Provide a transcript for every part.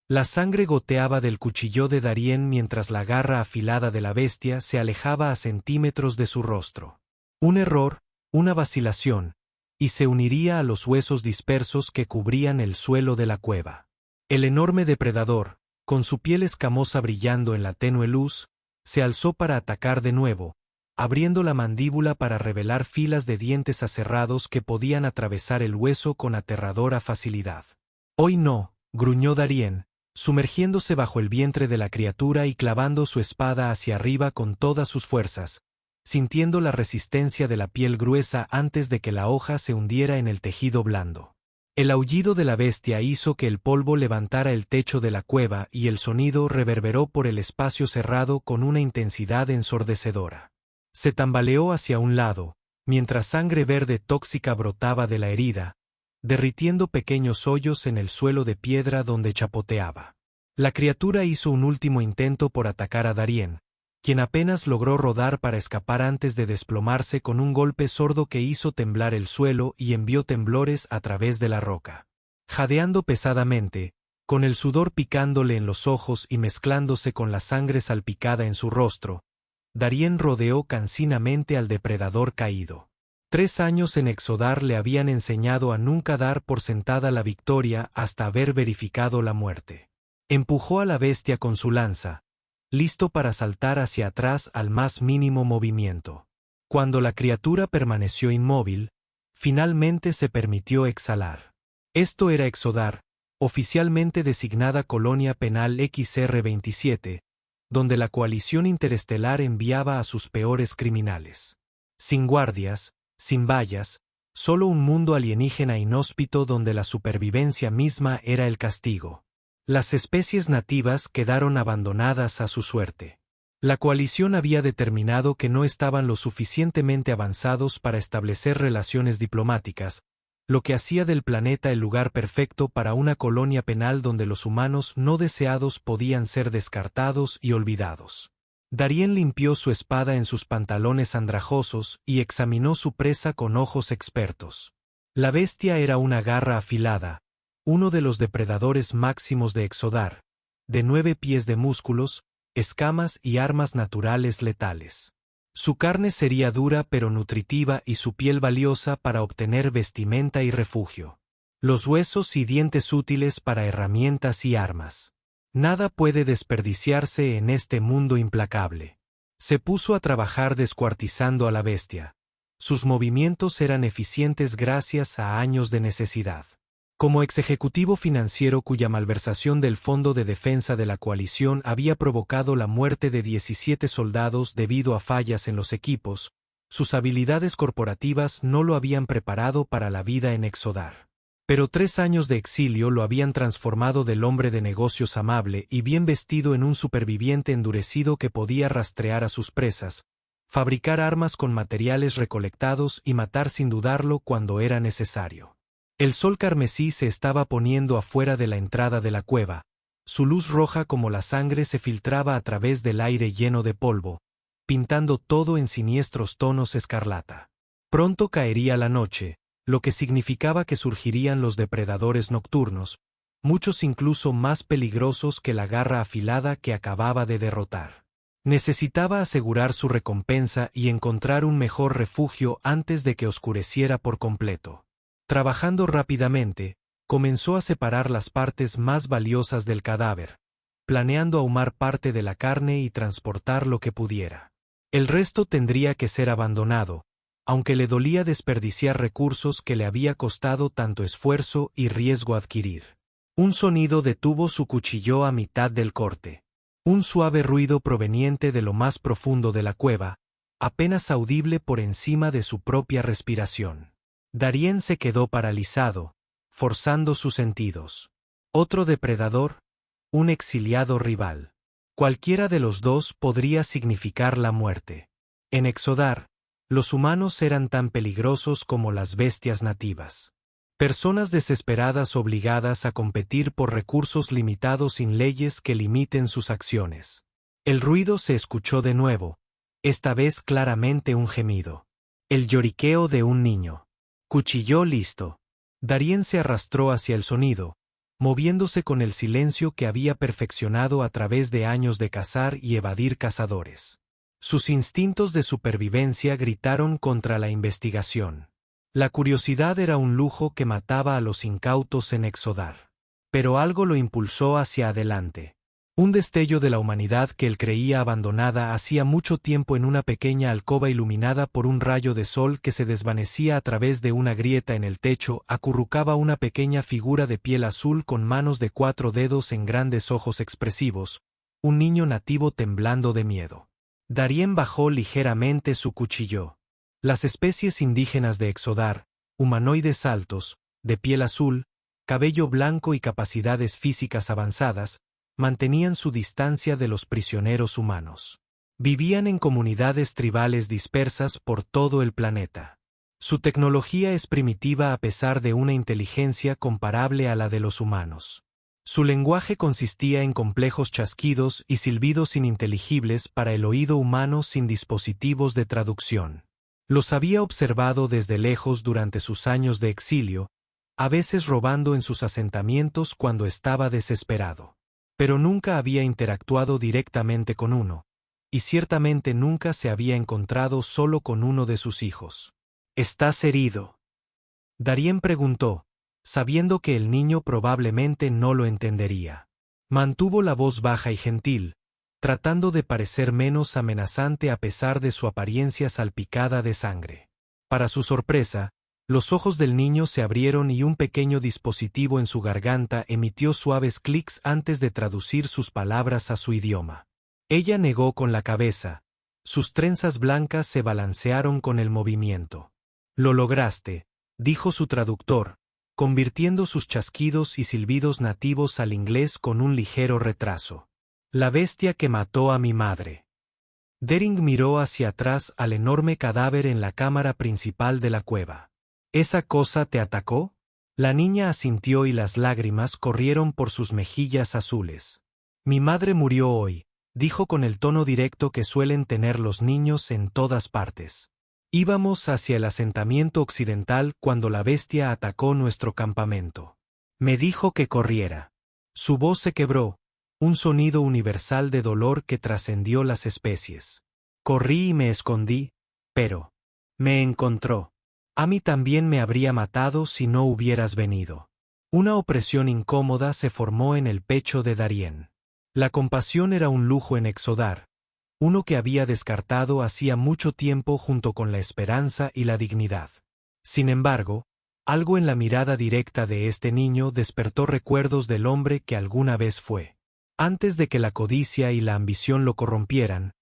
La sangre goteaba del cuchillo de Darien mientras la garra afilada de la bestia se alejaba a centímetros de su rostro. Un error, una vacilación, y se uniría a los huesos dispersos que cubrían el suelo de la cueva. El enorme depredador, con su piel escamosa brillando en la tenue luz, se alzó para atacar de nuevo, abriendo la mandíbula para revelar filas de dientes aserrados que podían atravesar el hueso con aterradora facilidad. «Hoy no», gruñó Darien, sumergiéndose bajo el vientre de la criatura y clavando su espada hacia arriba con todas sus fuerzas, sintiendo la resistencia de la piel gruesa antes de que la hoja se hundiera en el tejido blando. El aullido de la bestia hizo que el polvo levantara el techo de la cueva y el sonido reverberó por el espacio cerrado con una intensidad ensordecedora. Se tambaleó hacia un lado, mientras sangre verde tóxica brotaba de la herida, derritiendo pequeños hoyos en el suelo de piedra donde chapoteaba. La criatura hizo un último intento por atacar a Darien, quien apenas logró rodar para escapar antes de desplomarse con un golpe sordo que hizo temblar el suelo y envió temblores a través de la roca. Jadeando pesadamente, con el sudor picándole en los ojos y mezclándose con la sangre salpicada en su rostro, Darien rodeó cansinamente al depredador caído. 3 años en Exodar le habían enseñado a nunca dar por sentada la victoria hasta haber verificado la muerte. Empujó a la bestia con su lanza, listo para saltar hacia atrás al más mínimo movimiento. Cuando la criatura permaneció inmóvil, finalmente se permitió exhalar. Esto era Exodar, oficialmente designada Colonia Penal XR-27, donde la coalición interestelar enviaba a sus peores criminales. Sin guardias, sin vallas, solo un mundo alienígena inhóspito donde la supervivencia misma era el castigo. Las especies nativas quedaron abandonadas a su suerte. La coalición había determinado que no estaban lo suficientemente avanzados para establecer relaciones diplomáticas, lo que hacía del planeta el lugar perfecto para una colonia penal donde los humanos no deseados podían ser descartados y olvidados. Darien limpió su espada en sus pantalones andrajosos y examinó su presa con ojos expertos. La bestia era una garra afilada, uno de los depredadores máximos de Exodar, de 9 pies de músculos, escamas y armas naturales letales. Su carne sería dura pero nutritiva y su piel valiosa para obtener vestimenta y refugio. Los huesos y dientes útiles para herramientas y armas. Nada puede desperdiciarse en este mundo implacable. Se puso a trabajar descuartizando a la bestia. Sus movimientos eran eficientes gracias a años de necesidad. Como exejecutivo financiero cuya malversación del Fondo de Defensa de la Coalición había provocado la muerte de 17 soldados debido a fallas en los equipos, sus habilidades corporativas no lo habían preparado para la vida en Exodar. Pero 3 años de exilio lo habían transformado del hombre de negocios amable y bien vestido en un superviviente endurecido que podía rastrear a sus presas, fabricar armas con materiales recolectados y matar sin dudarlo cuando era necesario. El sol carmesí se estaba poniendo afuera de la entrada de la cueva, su luz roja como la sangre se filtraba a través del aire lleno de polvo, pintando todo en siniestros tonos escarlata. Pronto caería la noche, lo que significaba que surgirían los depredadores nocturnos, muchos incluso más peligrosos que la garra afilada que acababa de derrotar. Necesitaba asegurar su recompensa y encontrar un mejor refugio antes de que oscureciera por completo. Trabajando rápidamente, comenzó a separar las partes más valiosas del cadáver, planeando ahumar parte de la carne y transportar lo que pudiera. El resto tendría que ser abandonado, aunque le dolía desperdiciar recursos que le había costado tanto esfuerzo y riesgo adquirir. Un sonido detuvo su cuchillo a mitad del corte. Un suave ruido proveniente de lo más profundo de la cueva, apenas audible por encima de su propia respiración. Darien se quedó paralizado, forzando sus sentidos. Otro depredador, un exiliado rival. Cualquiera de los dos podría significar la muerte. En Exodar, los humanos eran tan peligrosos como las bestias nativas. Personas desesperadas obligadas a competir por recursos limitados sin leyes que limiten sus acciones. El ruido se escuchó de nuevo, esta vez claramente un gemido. El lloriqueo de un niño. Cuchillo listo. Darien se arrastró hacia el sonido, moviéndose con el silencio que había perfeccionado a través de años de cazar y evadir cazadores. Sus instintos de supervivencia gritaron contra la investigación. La curiosidad era un lujo que mataba a los incautos en Exodar. Pero algo lo impulsó hacia adelante. Un destello de la humanidad que él creía abandonada hacía mucho tiempo en una pequeña alcoba iluminada por un rayo de sol que se desvanecía a través de una grieta en el techo, acurrucaba una pequeña figura de piel azul con manos de 4 dedos en grandes ojos expresivos, un niño nativo temblando de miedo. Darien bajó ligeramente su cuchillo. Las especies indígenas de Exodar, humanoides altos, de piel azul, cabello blanco y capacidades físicas avanzadas, mantenían su distancia de los prisioneros humanos. Vivían en comunidades tribales dispersas por todo el planeta. Su tecnología es primitiva a pesar de una inteligencia comparable a la de los humanos. Su lenguaje consistía en complejos chasquidos y silbidos ininteligibles para el oído humano sin dispositivos de traducción. Los había observado desde lejos durante sus años de exilio, a veces robando en sus asentamientos cuando estaba desesperado. Pero nunca había interactuado directamente con uno, y ciertamente nunca se había encontrado solo con uno de sus hijos. ¿Estás herido?, Darien preguntó, sabiendo que el niño probablemente no lo entendería. Mantuvo la voz baja y gentil, tratando de parecer menos amenazante a pesar de su apariencia salpicada de sangre. Para su sorpresa, los ojos del niño se abrieron y un pequeño dispositivo en su garganta emitió suaves clics antes de traducir sus palabras a su idioma. Ella negó con la cabeza. Sus trenzas blancas se balancearon con el movimiento. «Lo lograste», dijo su traductor, convirtiendo sus chasquidos y silbidos nativos al inglés con un ligero retraso. «La bestia que mató a mi madre». Dering miró hacia atrás al enorme cadáver en la cámara principal de la cueva. ¿Esa cosa te atacó? La niña asintió y las lágrimas corrieron por sus mejillas azules. Mi madre murió hoy, dijo con el tono directo que suelen tener los niños en todas partes. Íbamos hacia el asentamiento occidental cuando la bestia atacó nuestro campamento. Me dijo que corriera. Su voz se quebró, un sonido universal de dolor que trascendió las especies. Corrí y me escondí, pero me encontró. A mí también me habría matado si no hubieras venido. Una opresión incómoda se formó en el pecho de Darien. La compasión era un lujo en Exodar, uno que había descartado hacía mucho tiempo junto con la esperanza y la dignidad. Sin embargo, algo en la mirada directa de este niño despertó recuerdos del hombre que alguna vez fue. Antes de que la codicia y la ambición lo corrompieran,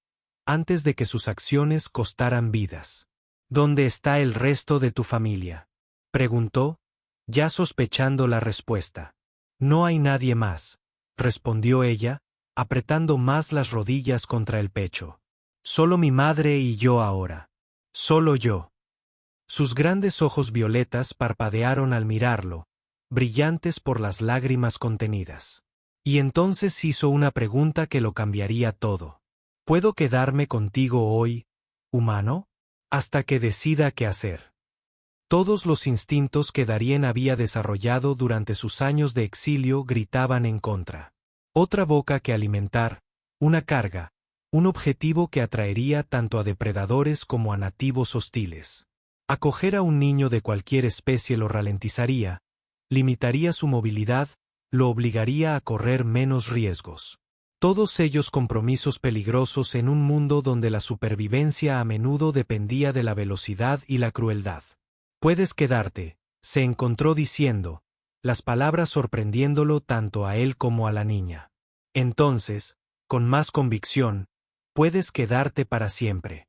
antes de que sus acciones costaran vidas. ¿Dónde está el resto de tu familia?, preguntó, ya sospechando la respuesta. No hay nadie más, respondió ella, apretando más las rodillas contra el pecho. Solo mi madre y yo ahora. Solo yo. Sus grandes ojos violetas parpadearon al mirarlo, brillantes por las lágrimas contenidas. Y entonces hizo una pregunta que lo cambiaría todo. ¿Puedo quedarme contigo hoy, humano? Hasta que decida qué hacer. Todos los instintos que Darien había desarrollado durante sus años de exilio gritaban en contra. Otra boca que alimentar, una carga, un objetivo que atraería tanto a depredadores como a nativos hostiles. Acoger a un niño de cualquier especie lo ralentizaría, limitaría su movilidad, lo obligaría a correr menos riesgos. Todos ellos compromisos peligrosos en un mundo donde la supervivencia a menudo dependía de la velocidad y la crueldad. Puedes quedarte, se encontró diciendo, las palabras sorprendiéndolo tanto a él como a la niña. Entonces, con más convicción, puedes quedarte para siempre.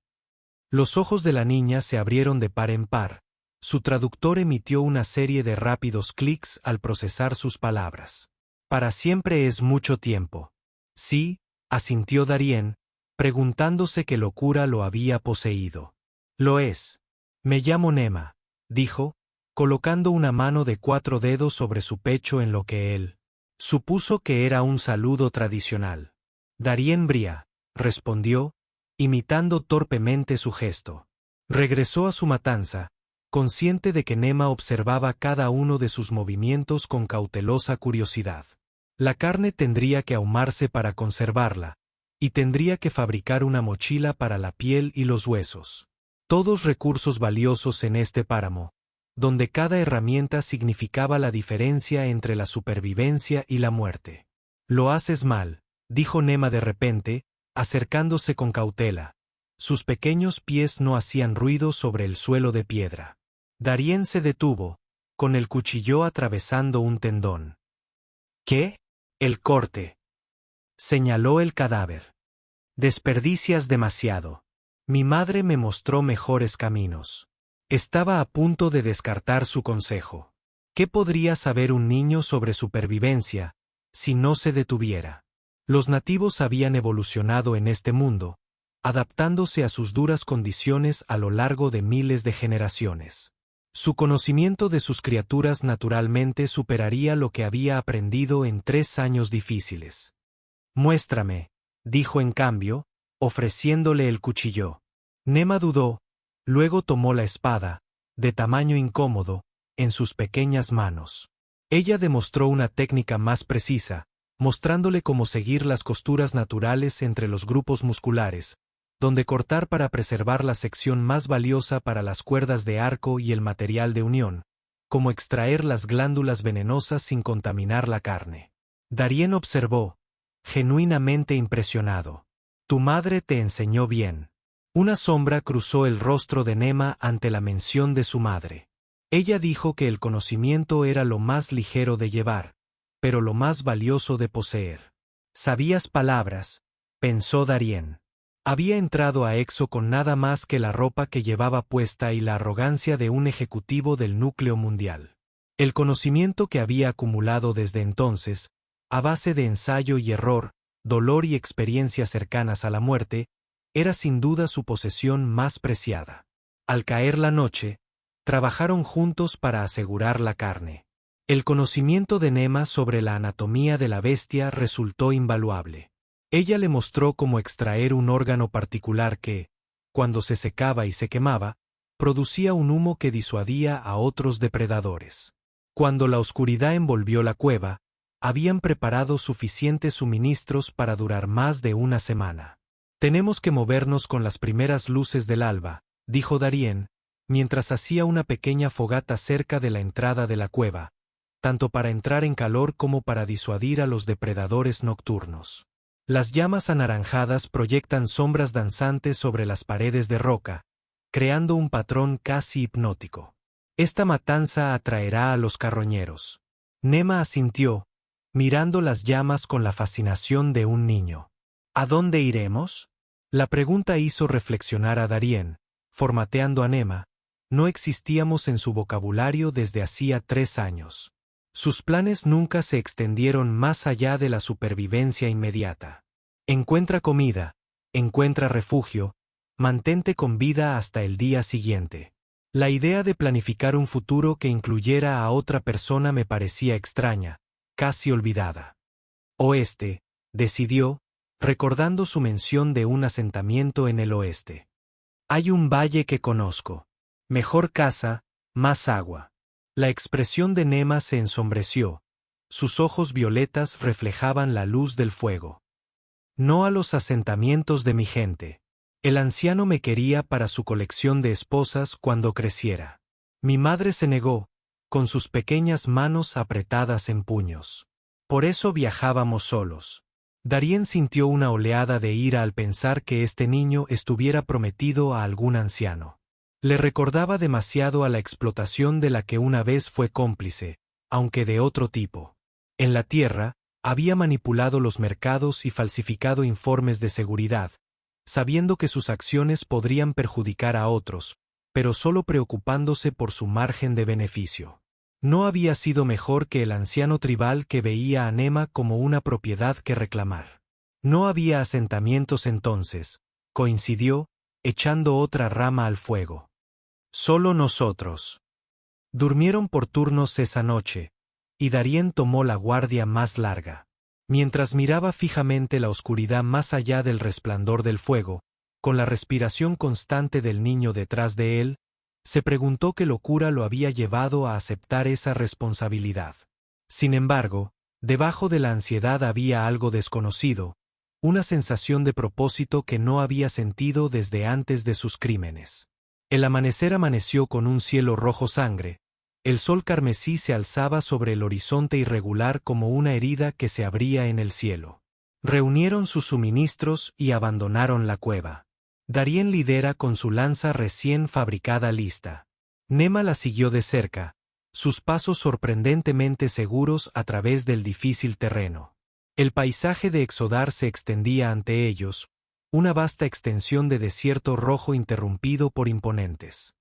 Los ojos de la niña se abrieron de par en par. Su traductor emitió una serie de rápidos clics al procesar sus palabras. Para siempre es mucho tiempo. Sí, asintió Darien, preguntándose qué locura lo había poseído. Lo es. Me llamo Nema, dijo, colocando una mano de 4 dedos sobre su pecho en lo que él supuso que era un saludo tradicional. Darien Bria, respondió, imitando torpemente su gesto. Regresó a su matanza, consciente de que Nema observaba cada uno de sus movimientos con cautelosa curiosidad. La carne tendría que ahumarse para conservarla, y tendría que fabricar una mochila para la piel y los huesos. Todos recursos valiosos en este páramo, donde cada herramienta significaba la diferencia entre la supervivencia y la muerte. «Lo haces mal», dijo Nema de repente, acercándose con cautela. Sus pequeños pies no hacían ruido sobre el suelo de piedra. Darien se detuvo, con el cuchillo atravesando un tendón. «¿Qué? El corte», señaló el cadáver. «Desperdicias demasiado. Mi madre me mostró mejores caminos». Estaba a punto de descartar su consejo. ¿Qué podría saber un niño sobre supervivencia, si no se detuviera? Los nativos habían evolucionado en este mundo, adaptándose a sus duras condiciones a lo largo de miles de generaciones. Su conocimiento de sus criaturas naturalmente superaría lo que había aprendido en 3 años difíciles. «Muéstrame», dijo en cambio, ofreciéndole el cuchillo. Nema dudó, luego tomó la espada, de tamaño incómodo, en sus pequeñas manos. Ella demostró una técnica más precisa, mostrándole cómo seguir las costuras naturales entre los grupos musculares, donde cortar para preservar la sección más valiosa para las cuerdas de arco y el material de unión, como extraer las glándulas venenosas sin contaminar la carne. Darien observó, genuinamente impresionado. «Tu madre te enseñó bien». Una sombra cruzó el rostro de Nema ante la mención de su madre. Ella dijo que el conocimiento era lo más ligero de llevar, pero lo más valioso de poseer. «Sabías palabras», pensó Darien. Había entrado a Exo con nada más que la ropa que llevaba puesta y la arrogancia de un ejecutivo del núcleo mundial. El conocimiento que había acumulado desde entonces, a base de ensayo y error, dolor y experiencias cercanas a la muerte, era sin duda su posesión más preciada. Al caer la noche, trabajaron juntos para asegurar la carne. El conocimiento de Nema sobre la anatomía de la bestia resultó invaluable. Ella le mostró cómo extraer un órgano particular que, cuando se secaba y se quemaba, producía un humo que disuadía a otros depredadores. Cuando la oscuridad envolvió la cueva, habían preparado suficientes suministros para durar más de una semana. «Tenemos que movernos con las primeras luces del alba», dijo Darien, mientras hacía una pequeña fogata cerca de la entrada de la cueva, tanto para entrar en calor como para disuadir a los depredadores nocturnos. Las llamas anaranjadas proyectan sombras danzantes sobre las paredes de roca, creando un patrón casi hipnótico. «Esta matanza atraerá a los carroñeros». Nema asintió, mirando las llamas con la fascinación de un niño. «¿A dónde iremos?». La pregunta hizo reflexionar a Darien, formateando a Nema. No existíamos en su vocabulario desde hacía 3 años. Sus planes nunca se extendieron más allá de la supervivencia inmediata. «Encuentra comida, encuentra refugio, mantente con vida hasta el día siguiente». La idea de planificar un futuro que incluyera a otra persona me parecía extraña, casi olvidada. «Oeste», decidió, recordando su mención de un asentamiento en el oeste. «Hay un valle que conozco. Mejor casa, más agua». La expresión de Nema se ensombreció. Sus ojos violetas reflejaban la luz del fuego. «No a los asentamientos de mi gente. El anciano me quería para su colección de esposas cuando creciera». Mi madre se negó, con sus pequeñas manos apretadas en puños. Por eso viajábamos solos. Darien sintió una oleada de ira al pensar que este niño estuviera prometido a algún anciano. Le recordaba demasiado a la explotación de la que una vez fue cómplice, aunque de otro tipo. En la tierra, había manipulado los mercados y falsificado informes de seguridad, sabiendo que sus acciones podrían perjudicar a otros, pero solo preocupándose por su margen de beneficio. No había sido mejor que el anciano tribal que veía a Nema como una propiedad que reclamar. No había asentamientos entonces, coincidió, echando otra rama al fuego. Solo nosotros. Durmieron por turnos esa noche, y Darien tomó la guardia más larga. Mientras miraba fijamente la oscuridad más allá del resplandor del fuego, con la respiración constante del niño detrás de él, Se preguntó qué locura lo había llevado a aceptar esa responsabilidad. Sin embargo, debajo de la ansiedad había algo desconocido, una sensación de propósito que no había sentido desde antes de sus crímenes. El amanecer amaneció con un cielo rojo sangre. El sol carmesí se alzaba sobre el horizonte irregular como una herida que se abría en el cielo. Reunieron sus suministros y abandonaron la cueva. Darien lidera con su lanza recién fabricada lista. Nema la siguió de cerca, sus pasos sorprendentemente seguros a través del difícil terreno. El paisaje de Exodar se extendía ante ellos, una vasta extensión de desierto rojo interrumpido por imponentes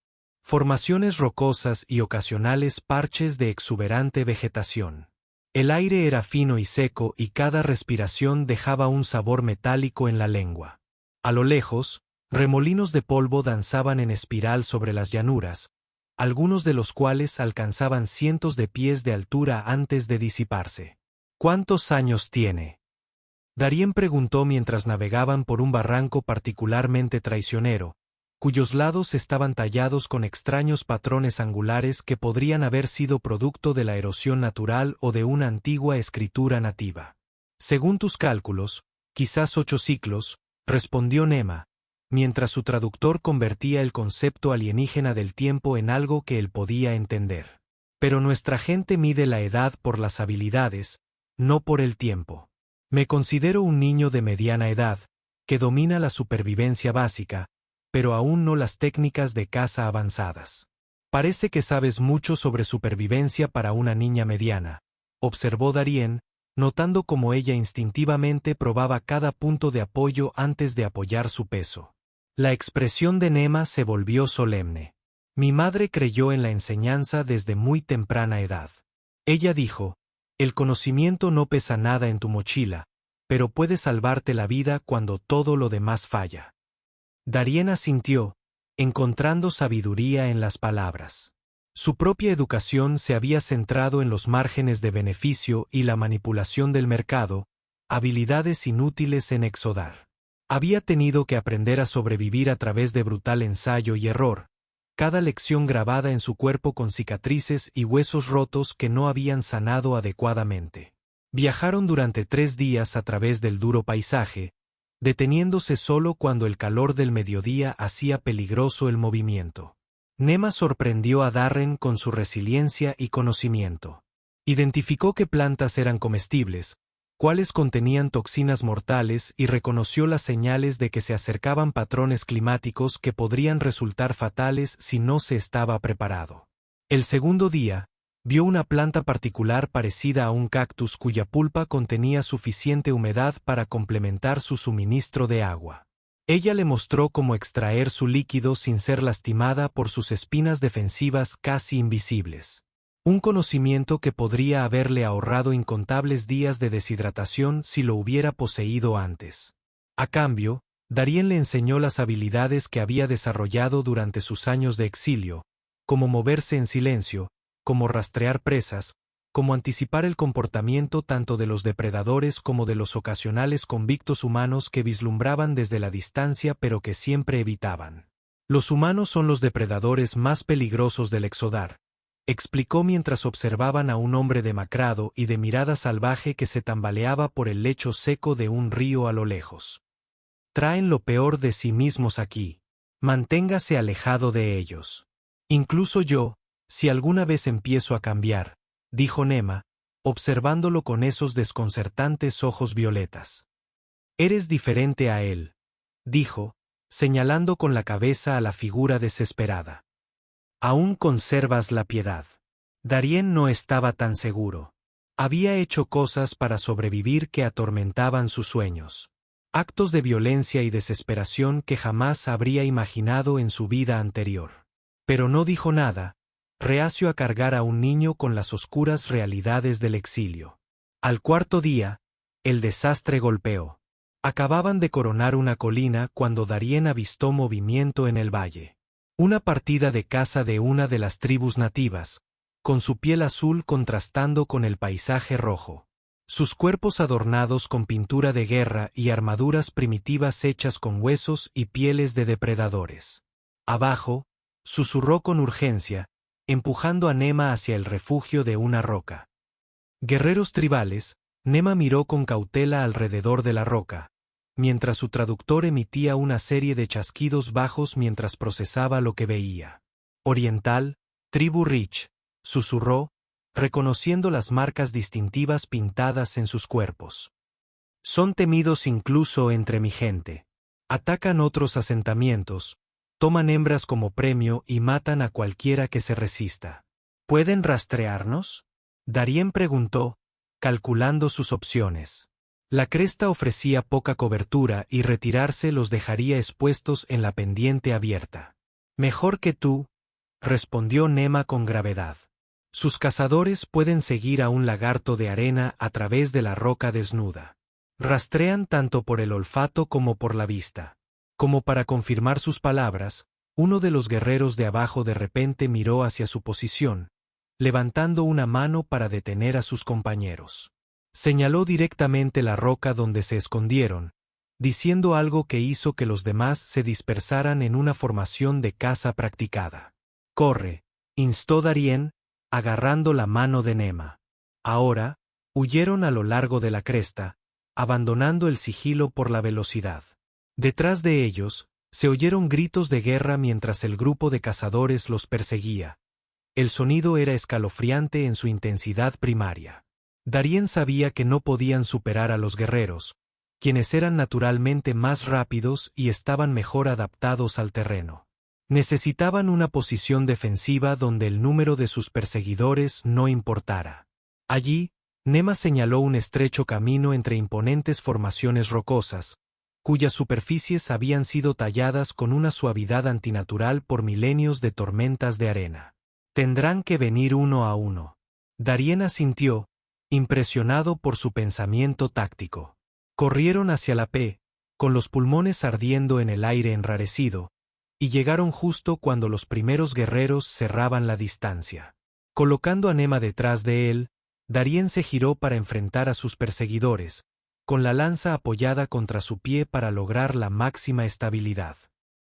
formaciones rocosas y ocasionales parches de exuberante vegetación. El aire era fino y seco y cada respiración dejaba un sabor metálico en la lengua. A lo lejos, remolinos de polvo danzaban en espiral sobre las llanuras, algunos de los cuales alcanzaban cientos de pies de altura antes de disiparse. ¿Cuántos años tiene? Darien preguntó mientras navegaban por un barranco particularmente traicionero, cuyos lados estaban tallados con extraños patrones angulares que podrían haber sido producto de la erosión natural o de una antigua escritura nativa. Según tus cálculos, quizás 8 ciclos, respondió Nema, mientras su traductor convertía el concepto alienígena del tiempo en algo que él podía entender. Pero nuestra gente mide la edad por las habilidades, no por el tiempo. Me considero un niño de mediana edad, que domina la supervivencia básica, pero aún no las técnicas de caza avanzadas. Parece que sabes mucho sobre supervivencia para una niña mediana, observó Darien, notando cómo ella instintivamente probaba cada punto de apoyo antes de apoyar su peso. La expresión de Nema se volvió solemne. Mi madre creyó en la enseñanza desde muy temprana edad. Ella dijo, el conocimiento no pesa nada en tu mochila, pero puede salvarte la vida cuando todo lo demás falla. Darien asintió, encontrando sabiduría en las palabras. Su propia educación se había centrado en los márgenes de beneficio y la manipulación del mercado, habilidades inútiles en Exodar. Había tenido que aprender a sobrevivir a través de brutal ensayo y error, cada lección grabada en su cuerpo con cicatrices y huesos rotos que no habían sanado adecuadamente. Viajaron durante 3 días a través del duro paisaje, deteniéndose solo cuando el calor del mediodía hacía peligroso el movimiento. Nema sorprendió a Darren con su resiliencia y conocimiento. Identificó qué plantas eran comestibles, cuáles contenían toxinas mortales y reconoció las señales de que se acercaban patrones climáticos que podrían resultar fatales si no se estaba preparado. El segundo día, vio una planta particular parecida a un cactus cuya pulpa contenía suficiente humedad para complementar su suministro de agua. Ella le mostró cómo extraer su líquido sin ser lastimada por sus espinas defensivas casi invisibles. Un conocimiento que podría haberle ahorrado incontables días de deshidratación si lo hubiera poseído antes. A cambio, Darien le enseñó las habilidades que había desarrollado durante sus años de exilio, como moverse en silencio, como rastrear presas, como anticipar el comportamiento tanto de los depredadores como de los ocasionales convictos humanos que vislumbraban desde la distancia pero que siempre evitaban. Los humanos son los depredadores más peligrosos del Exodar, explicó mientras observaban a un hombre demacrado y de mirada salvaje que se tambaleaba por el lecho seco de un río a lo lejos. Traen lo peor de sí mismos aquí. Manténgase alejado de ellos. Incluso yo, si alguna vez empiezo a cambiar, dijo Nema, observándolo con esos desconcertantes ojos violetas. Eres diferente a él, dijo, señalando con la cabeza a la figura desesperada. Aún conservas la piedad. Darien no estaba tan seguro. Había hecho cosas para sobrevivir que atormentaban sus sueños. Actos de violencia y desesperación que jamás habría imaginado en su vida anterior. Pero no dijo nada, reacio a cargar a un niño con las oscuras realidades del exilio. Al cuarto día, el desastre golpeó. Acababan de coronar una colina cuando Darien avistó movimiento en el valle. Una partida de caza de una de las tribus nativas, con su piel azul contrastando con el paisaje rojo. Sus cuerpos adornados con pintura de guerra y armaduras primitivas hechas con huesos y pieles de depredadores. Abajo, susurró con urgencia, empujando a Nema hacia el refugio de una roca. Guerreros tribales, Nema miró con cautela alrededor de la roca, mientras su traductor emitía una serie de chasquidos bajos mientras procesaba lo que veía. Oriental, tribu Rich, susurró, reconociendo las marcas distintivas pintadas en sus cuerpos. Son temidos incluso entre mi gente. Atacan otros asentamientos, toman hembras como premio y matan a cualquiera que se resista. ¿Pueden rastrearnos? Darien preguntó, calculando sus opciones. La cresta ofrecía poca cobertura y retirarse los dejaría expuestos en la pendiente abierta. Mejor que tú, respondió Nema con gravedad. Sus cazadores pueden seguir a un lagarto de arena a través de la roca desnuda. Rastrean tanto por el olfato como por la vista. Como para confirmar sus palabras, uno de los guerreros de abajo de repente miró hacia su posición, levantando una mano para detener a sus compañeros. Señaló directamente la roca donde se escondieron, diciendo algo que hizo que los demás se dispersaran en una formación de caza practicada. «Corre», instó Darien, agarrando la mano de Nema. Ahora, huyeron a lo largo de la cresta, abandonando el sigilo por la velocidad. Detrás de ellos, se oyeron gritos de guerra mientras el grupo de cazadores los perseguía. El sonido era escalofriante en su intensidad primaria. Darien sabía que no podían superar a los guerreros, quienes eran naturalmente más rápidos y estaban mejor adaptados al terreno. Necesitaban una posición defensiva donde el número de sus perseguidores no importara. Allí, Nema señaló un estrecho camino entre imponentes formaciones rocosas, cuyas superficies habían sido talladas con una suavidad antinatural por milenios de tormentas de arena. Tendrán que venir uno a uno. Darien asintió, impresionado por su pensamiento táctico. Corrieron hacia la P, con los pulmones ardiendo en el aire enrarecido, y llegaron justo cuando los primeros guerreros cerraban la distancia. Colocando a Nema detrás de él, Darien se giró para enfrentar a sus perseguidores, con la lanza apoyada contra su pie para lograr la máxima estabilidad.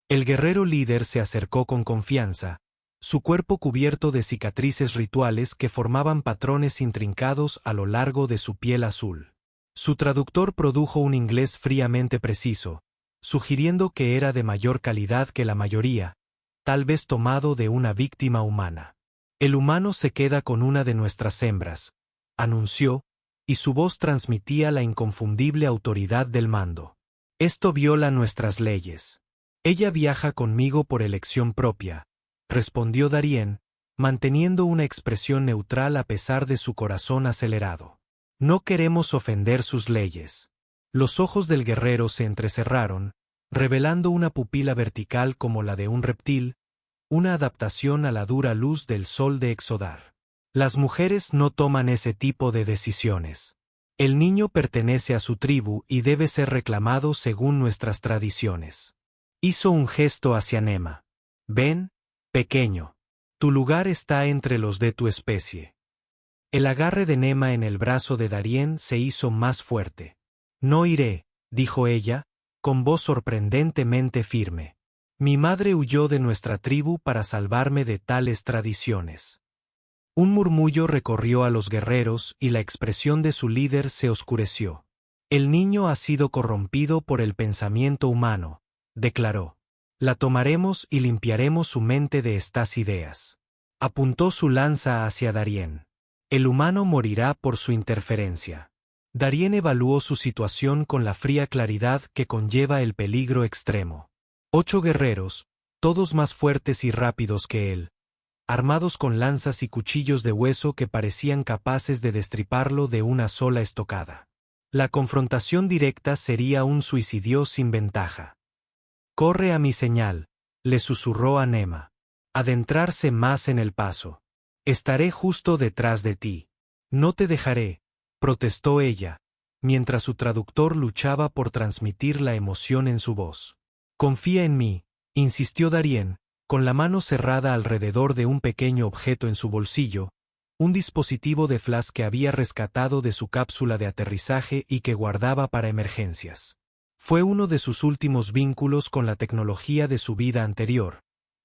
El guerrero líder se acercó con confianza, su cuerpo cubierto de cicatrices rituales que formaban patrones intrincados a lo largo de su piel azul. Su traductor produjo un inglés fríamente preciso, sugiriendo que era de mayor calidad que la mayoría, tal vez tomado de una víctima humana. El humano se queda con una de nuestras hembras, anunció, y su voz transmitía la inconfundible autoridad del mando. Esto viola nuestras leyes. Ella viaja conmigo por elección propia, respondió Darien, manteniendo una expresión neutral a pesar de su corazón acelerado. No queremos ofender sus leyes. Los ojos del guerrero se entrecerraron, revelando una pupila vertical como la de un reptil, una adaptación a la dura luz del sol de Exodar. Las mujeres no toman ese tipo de decisiones. El niño pertenece a su tribu y debe ser reclamado según nuestras tradiciones. Hizo un gesto hacia Nema. Ven, pequeño. Tu lugar está entre los de tu especie. El agarre de Nema en el brazo de Darien se hizo más fuerte. No iré, dijo ella, con voz sorprendentemente firme. Mi madre huyó de nuestra tribu para salvarme de tales tradiciones. Un murmullo recorrió a los guerreros y la expresión de su líder se oscureció. El niño ha sido corrompido por el pensamiento humano, declaró. La tomaremos y limpiaremos su mente de estas ideas. Apuntó su lanza hacia Darien. El humano morirá por su interferencia. Darien evaluó su situación con la fría claridad que conlleva el peligro extremo. 8 guerreros, todos más fuertes y rápidos que él, armados con lanzas y cuchillos de hueso que parecían capaces de destriparlo de una sola estocada. La confrontación directa sería un suicidio sin ventaja. «Corre a mi señal», le susurró a Nema. «Adentrarse más en el paso. Estaré justo detrás de ti. No te dejaré», protestó ella, mientras su traductor luchaba por transmitir la emoción en su voz. «Confía en mí», insistió Darien, con la mano cerrada alrededor de un pequeño objeto en su bolsillo, un dispositivo de flash que había rescatado de su cápsula de aterrizaje y que guardaba para emergencias. Fue uno de sus últimos vínculos con la tecnología de su vida anterior,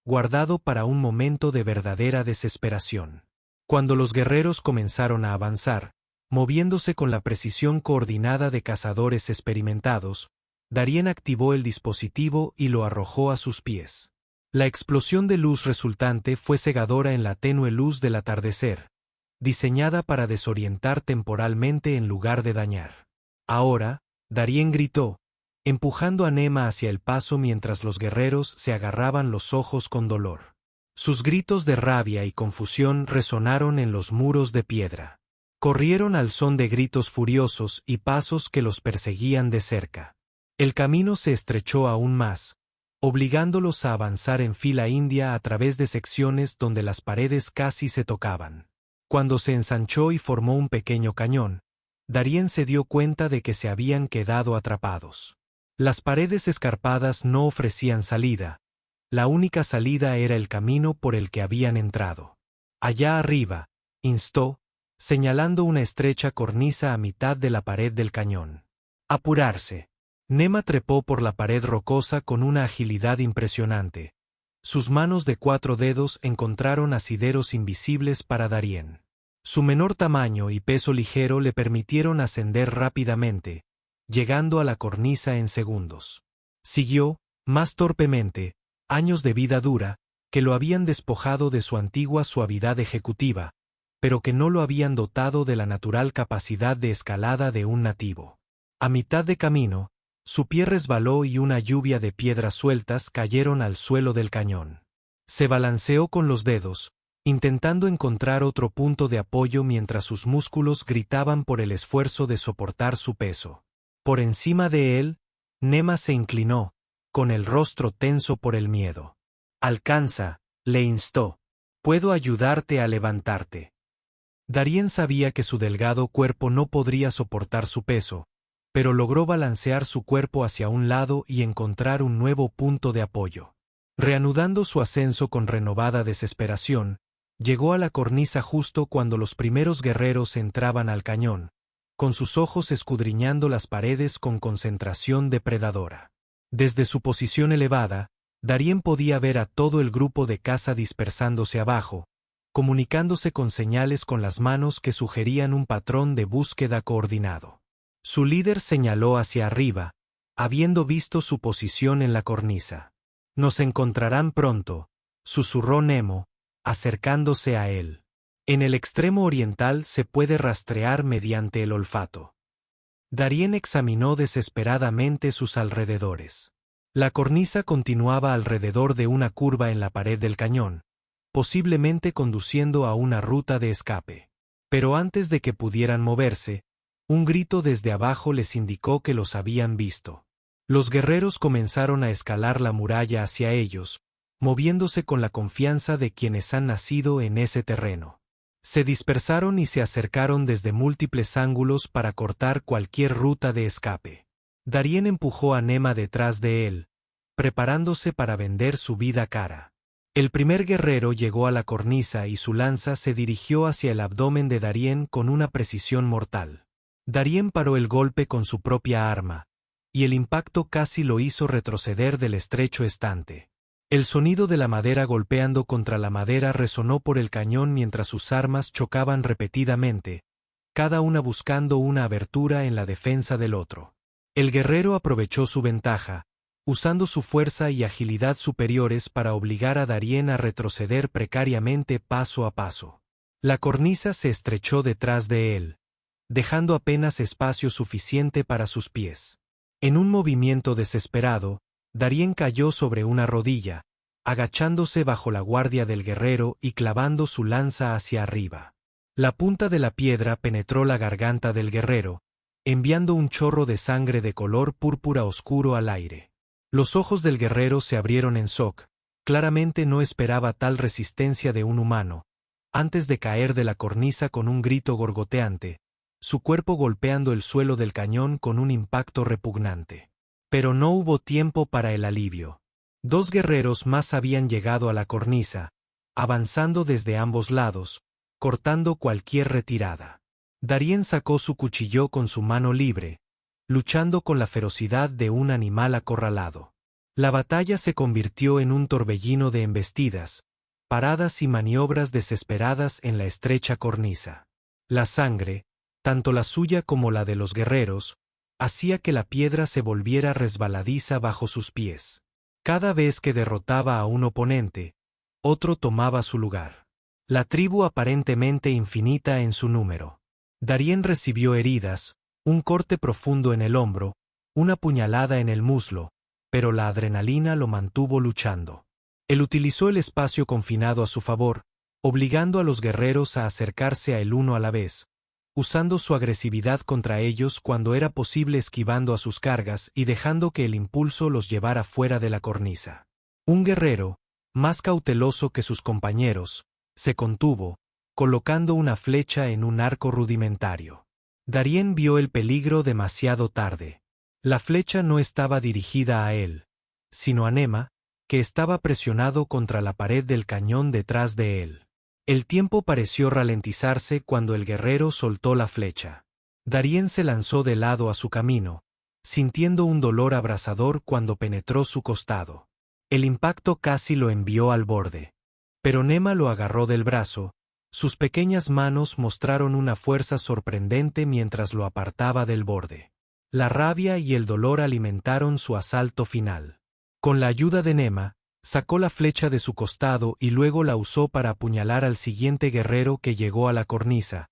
guardado para un momento de verdadera desesperación. Cuando los guerreros comenzaron a avanzar, moviéndose con la precisión coordinada de cazadores experimentados, Darien activó el dispositivo y lo arrojó a sus pies. La explosión de luz resultante fue cegadora en la tenue luz del atardecer, diseñada para desorientar temporalmente en lugar de dañar. Ahora, Darien gritó, empujando a Nema hacia el paso mientras los guerreros se agarraban los ojos con dolor. Sus gritos de rabia y confusión resonaron en los muros de piedra. Corrieron al son de gritos furiosos y pasos que los perseguían de cerca. El camino se estrechó aún más, obligándolos a avanzar en fila india a través de secciones donde las paredes casi se tocaban. Cuando se ensanchó y formó un pequeño cañón, Darien se dio cuenta de que se habían quedado atrapados. Las paredes escarpadas no ofrecían salida. La única salida era el camino por el que habían entrado. Allá arriba, instó, señalando una estrecha cornisa a mitad de la pared del cañón. Apurarse. Nema trepó por la pared rocosa con una agilidad impresionante. Sus manos de 4 dedos encontraron asideros invisibles para Darien. Su menor tamaño y peso ligero le permitieron ascender rápidamente, llegando a la cornisa en segundos. Siguió, más torpemente, años de vida dura, que lo habían despojado de su antigua suavidad ejecutiva, pero que no lo habían dotado de la natural capacidad de escalada de un nativo. A mitad de camino, su pie resbaló y una lluvia de piedras sueltas cayeron al suelo del cañón. Se balanceó con los dedos, intentando encontrar otro punto de apoyo mientras sus músculos gritaban por el esfuerzo de soportar su peso. Por encima de él, Nema se inclinó, con el rostro tenso por el miedo. «Alcanza», le instó. «Puedo ayudarte a levantarte». Darien sabía que su delgado cuerpo no podría soportar su peso, pero logró balancear su cuerpo hacia un lado y encontrar un nuevo punto de apoyo. Reanudando su ascenso con renovada desesperación, llegó a la cornisa justo cuando los primeros guerreros entraban al cañón, con sus ojos escudriñando las paredes con concentración depredadora. Desde su posición elevada, Darien podía ver a todo el grupo de caza dispersándose abajo, comunicándose con señales con las manos que sugerían un patrón de búsqueda coordinado. Su líder señaló hacia arriba, habiendo visto su posición en la cornisa. «Nos encontrarán pronto», susurró Nemo, acercándose a él. En el extremo oriental se puede rastrear mediante el olfato. Darien examinó desesperadamente sus alrededores. La cornisa continuaba alrededor de una curva en la pared del cañón, posiblemente conduciendo a una ruta de escape. Pero antes de que pudieran moverse, un grito desde abajo les indicó que los habían visto. Los guerreros comenzaron a escalar la muralla hacia ellos, moviéndose con la confianza de quienes han nacido en ese terreno. Se dispersaron y se acercaron desde múltiples ángulos para cortar cualquier ruta de escape. Darien empujó a Nema detrás de él, preparándose para vender su vida cara. El primer guerrero llegó a la cornisa y su lanza se dirigió hacia el abdomen de Darien con una precisión mortal. Darien paró el golpe con su propia arma, y el impacto casi lo hizo retroceder del estrecho estante. El sonido de la madera golpeando contra la madera resonó por el cañón mientras sus armas chocaban repetidamente, cada una buscando una abertura en la defensa del otro. El guerrero aprovechó su ventaja, usando su fuerza y agilidad superiores para obligar a Darien a retroceder precariamente paso a paso. La cornisa se estrechó detrás de él, dejando apenas espacio suficiente para sus pies. En un movimiento desesperado, Darien cayó sobre una rodilla, agachándose bajo la guardia del guerrero y clavando su lanza hacia arriba. La punta de la piedra penetró la garganta del guerrero, enviando un chorro de sangre de color púrpura oscuro al aire. Los ojos del guerrero se abrieron en shock, claramente no esperaba tal resistencia de un humano, antes de caer de la cornisa con un grito gorgoteante, su cuerpo golpeando el suelo del cañón con un impacto repugnante. Pero no hubo tiempo para el alivio. 2 guerreros más habían llegado a la cornisa, avanzando desde ambos lados, cortando cualquier retirada. Darien sacó su cuchillo con su mano libre, luchando con la ferocidad de un animal acorralado. La batalla se convirtió en un torbellino de embestidas, paradas y maniobras desesperadas en la estrecha cornisa. La sangre, tanto la suya como la de los guerreros, hacía que la piedra se volviera resbaladiza bajo sus pies. Cada vez que derrotaba a un oponente, otro tomaba su lugar. La tribu aparentemente infinita en su número. Darien recibió heridas, un corte profundo en el hombro, una puñalada en el muslo, pero la adrenalina lo mantuvo luchando. Él utilizó el espacio confinado a su favor, obligando a los guerreros a acercarse a él uno a la vez, usando su agresividad contra ellos cuando era posible, esquivando a sus cargas y dejando que el impulso los llevara fuera de la cornisa. Un guerrero, más cauteloso que sus compañeros, se contuvo, colocando una flecha en un arco rudimentario. Darien vio el peligro demasiado tarde. La flecha no estaba dirigida a él, sino a Nema, que estaba presionado contra la pared del cañón detrás de él. El tiempo pareció ralentizarse cuando el guerrero soltó la flecha. Darien se lanzó de lado a su camino, sintiendo un dolor abrasador cuando penetró su costado. El impacto casi lo envió al borde. Pero Nema lo agarró del brazo, sus pequeñas manos mostraron una fuerza sorprendente mientras lo apartaba del borde. La rabia y el dolor alimentaron su asalto final. Con la ayuda de Nema, sacó la flecha de su costado y luego la usó para apuñalar al siguiente guerrero que llegó a la cornisa,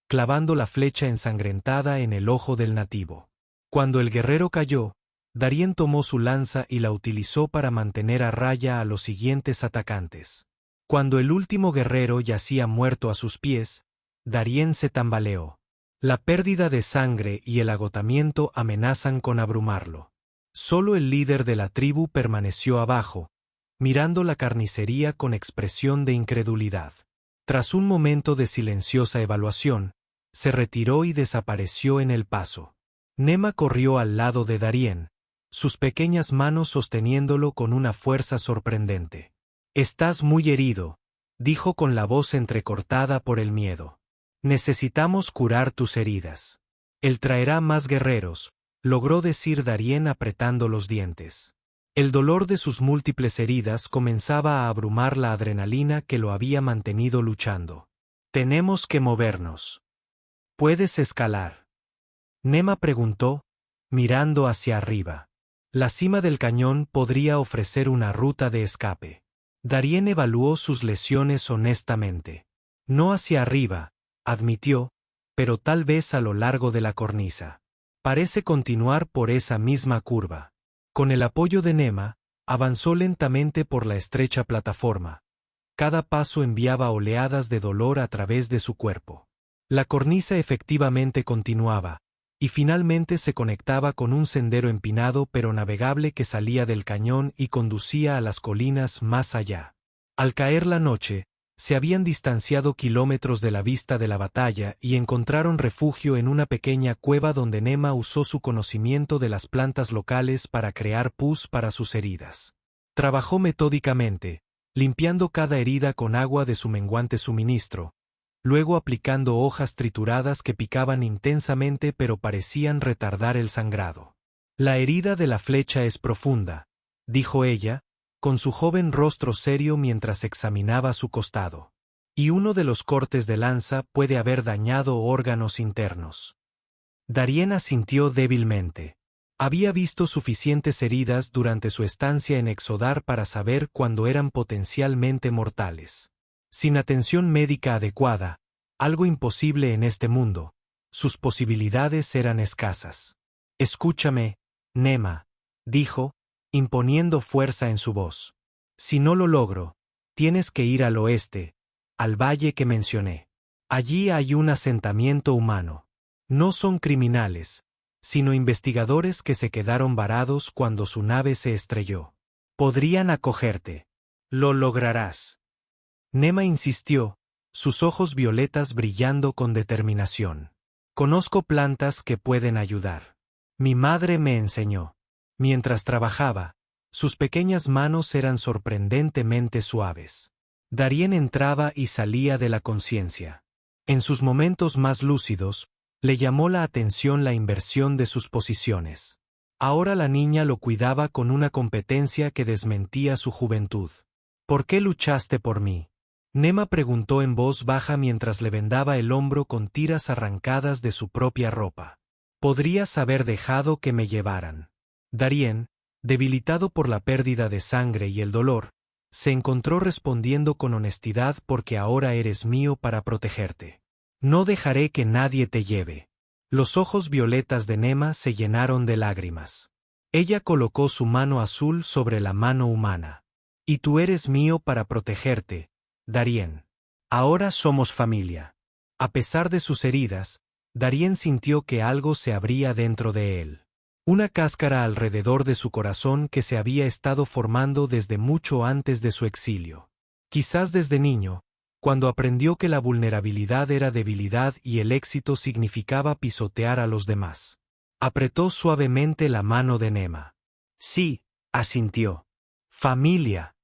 clavando la flecha ensangrentada en el ojo del nativo. Cuando el guerrero cayó, Darien tomó su lanza y la utilizó para mantener a raya a los siguientes atacantes. Cuando el último guerrero yacía muerto a sus pies, Darien se tambaleó. La pérdida de sangre y el agotamiento amenazan con abrumarlo. Solo el líder de la tribu permaneció abajo, mirando la carnicería con expresión de incredulidad. Tras un momento de silenciosa evaluación, se retiró y desapareció en el paso. Nema corrió al lado de Darien, sus pequeñas manos sosteniéndolo con una fuerza sorprendente. «Estás muy herido», dijo con la voz entrecortada por el miedo. «Necesitamos curar tus heridas. Él traerá más guerreros», logró decir Darien apretando los dientes. El dolor de sus múltiples heridas comenzaba a abrumar la adrenalina que lo había mantenido luchando. «Tenemos que movernos. ¿Puedes escalar?», Nema preguntó, mirando hacia arriba. La cima del cañón podría ofrecer una ruta de escape. Darien evaluó sus lesiones honestamente. «No hacia arriba», admitió, «pero tal vez a lo largo de la cornisa. Parece continuar por esa misma curva». Con el apoyo de Nema, avanzó lentamente por la estrecha plataforma. Cada paso enviaba oleadas de dolor a través de su cuerpo. La cornisa efectivamente continuaba, y finalmente se conectaba con un sendero empinado pero navegable que salía del cañón y conducía a las colinas más allá. Al caer la noche, se habían distanciado kilómetros de la vista de la batalla y encontraron refugio en una pequeña cueva donde Nema usó su conocimiento de las plantas locales para crear pus para sus heridas. Trabajó metódicamente, limpiando cada herida con agua de su menguante suministro, luego aplicando hojas trituradas que picaban intensamente pero parecían retardar el sangrado. «La herida de la flecha es profunda», dijo ella, con su joven rostro serio mientras examinaba su costado. «Y uno de los cortes de lanza puede haber dañado órganos internos». Darien asintió débilmente. Había visto suficientes heridas durante su estancia en Exodar para saber cuándo eran potencialmente mortales. Sin atención médica adecuada, algo imposible en este mundo, sus posibilidades eran escasas. «Escúchame, Nema», dijo, imponiendo fuerza en su voz. «Si no lo logro, tienes que ir al oeste, al valle que mencioné. Allí hay un asentamiento humano. No son criminales, sino investigadores que se quedaron varados cuando su nave se estrelló. Podrían acogerte. Lo lograrás». Nema insistió, sus ojos violetas brillando con determinación. «Conozco plantas que pueden ayudar. Mi madre me enseñó». Mientras trabajaba, sus pequeñas manos eran sorprendentemente suaves. Darien entraba y salía de la conciencia. En sus momentos más lúcidos, le llamó la atención la inversión de sus posiciones. Ahora la niña lo cuidaba con una competencia que desmentía su juventud. ¿Por qué luchaste por mí? Nema preguntó en voz baja mientras le vendaba el hombro con tiras arrancadas de su propia ropa. Podrías haber dejado que me llevaran. Darien, debilitado por la pérdida de sangre y el dolor, se encontró respondiendo con honestidad porque ahora eres mío para protegerte. No dejaré que nadie te lleve. Los ojos violetas de Nema se llenaron de lágrimas. Ella colocó su mano azul sobre la mano humana. Y tú eres mío para protegerte, Darien. Ahora somos familia. A pesar de sus heridas, Darien sintió que algo se abría dentro de él. Una cáscara alrededor de su corazón que se había estado formando desde mucho antes de su exilio. Quizás desde niño, cuando aprendió que la vulnerabilidad era debilidad y el éxito significaba pisotear a los demás. Apretó suavemente la mano de Nema. Sí, asintió. Familia.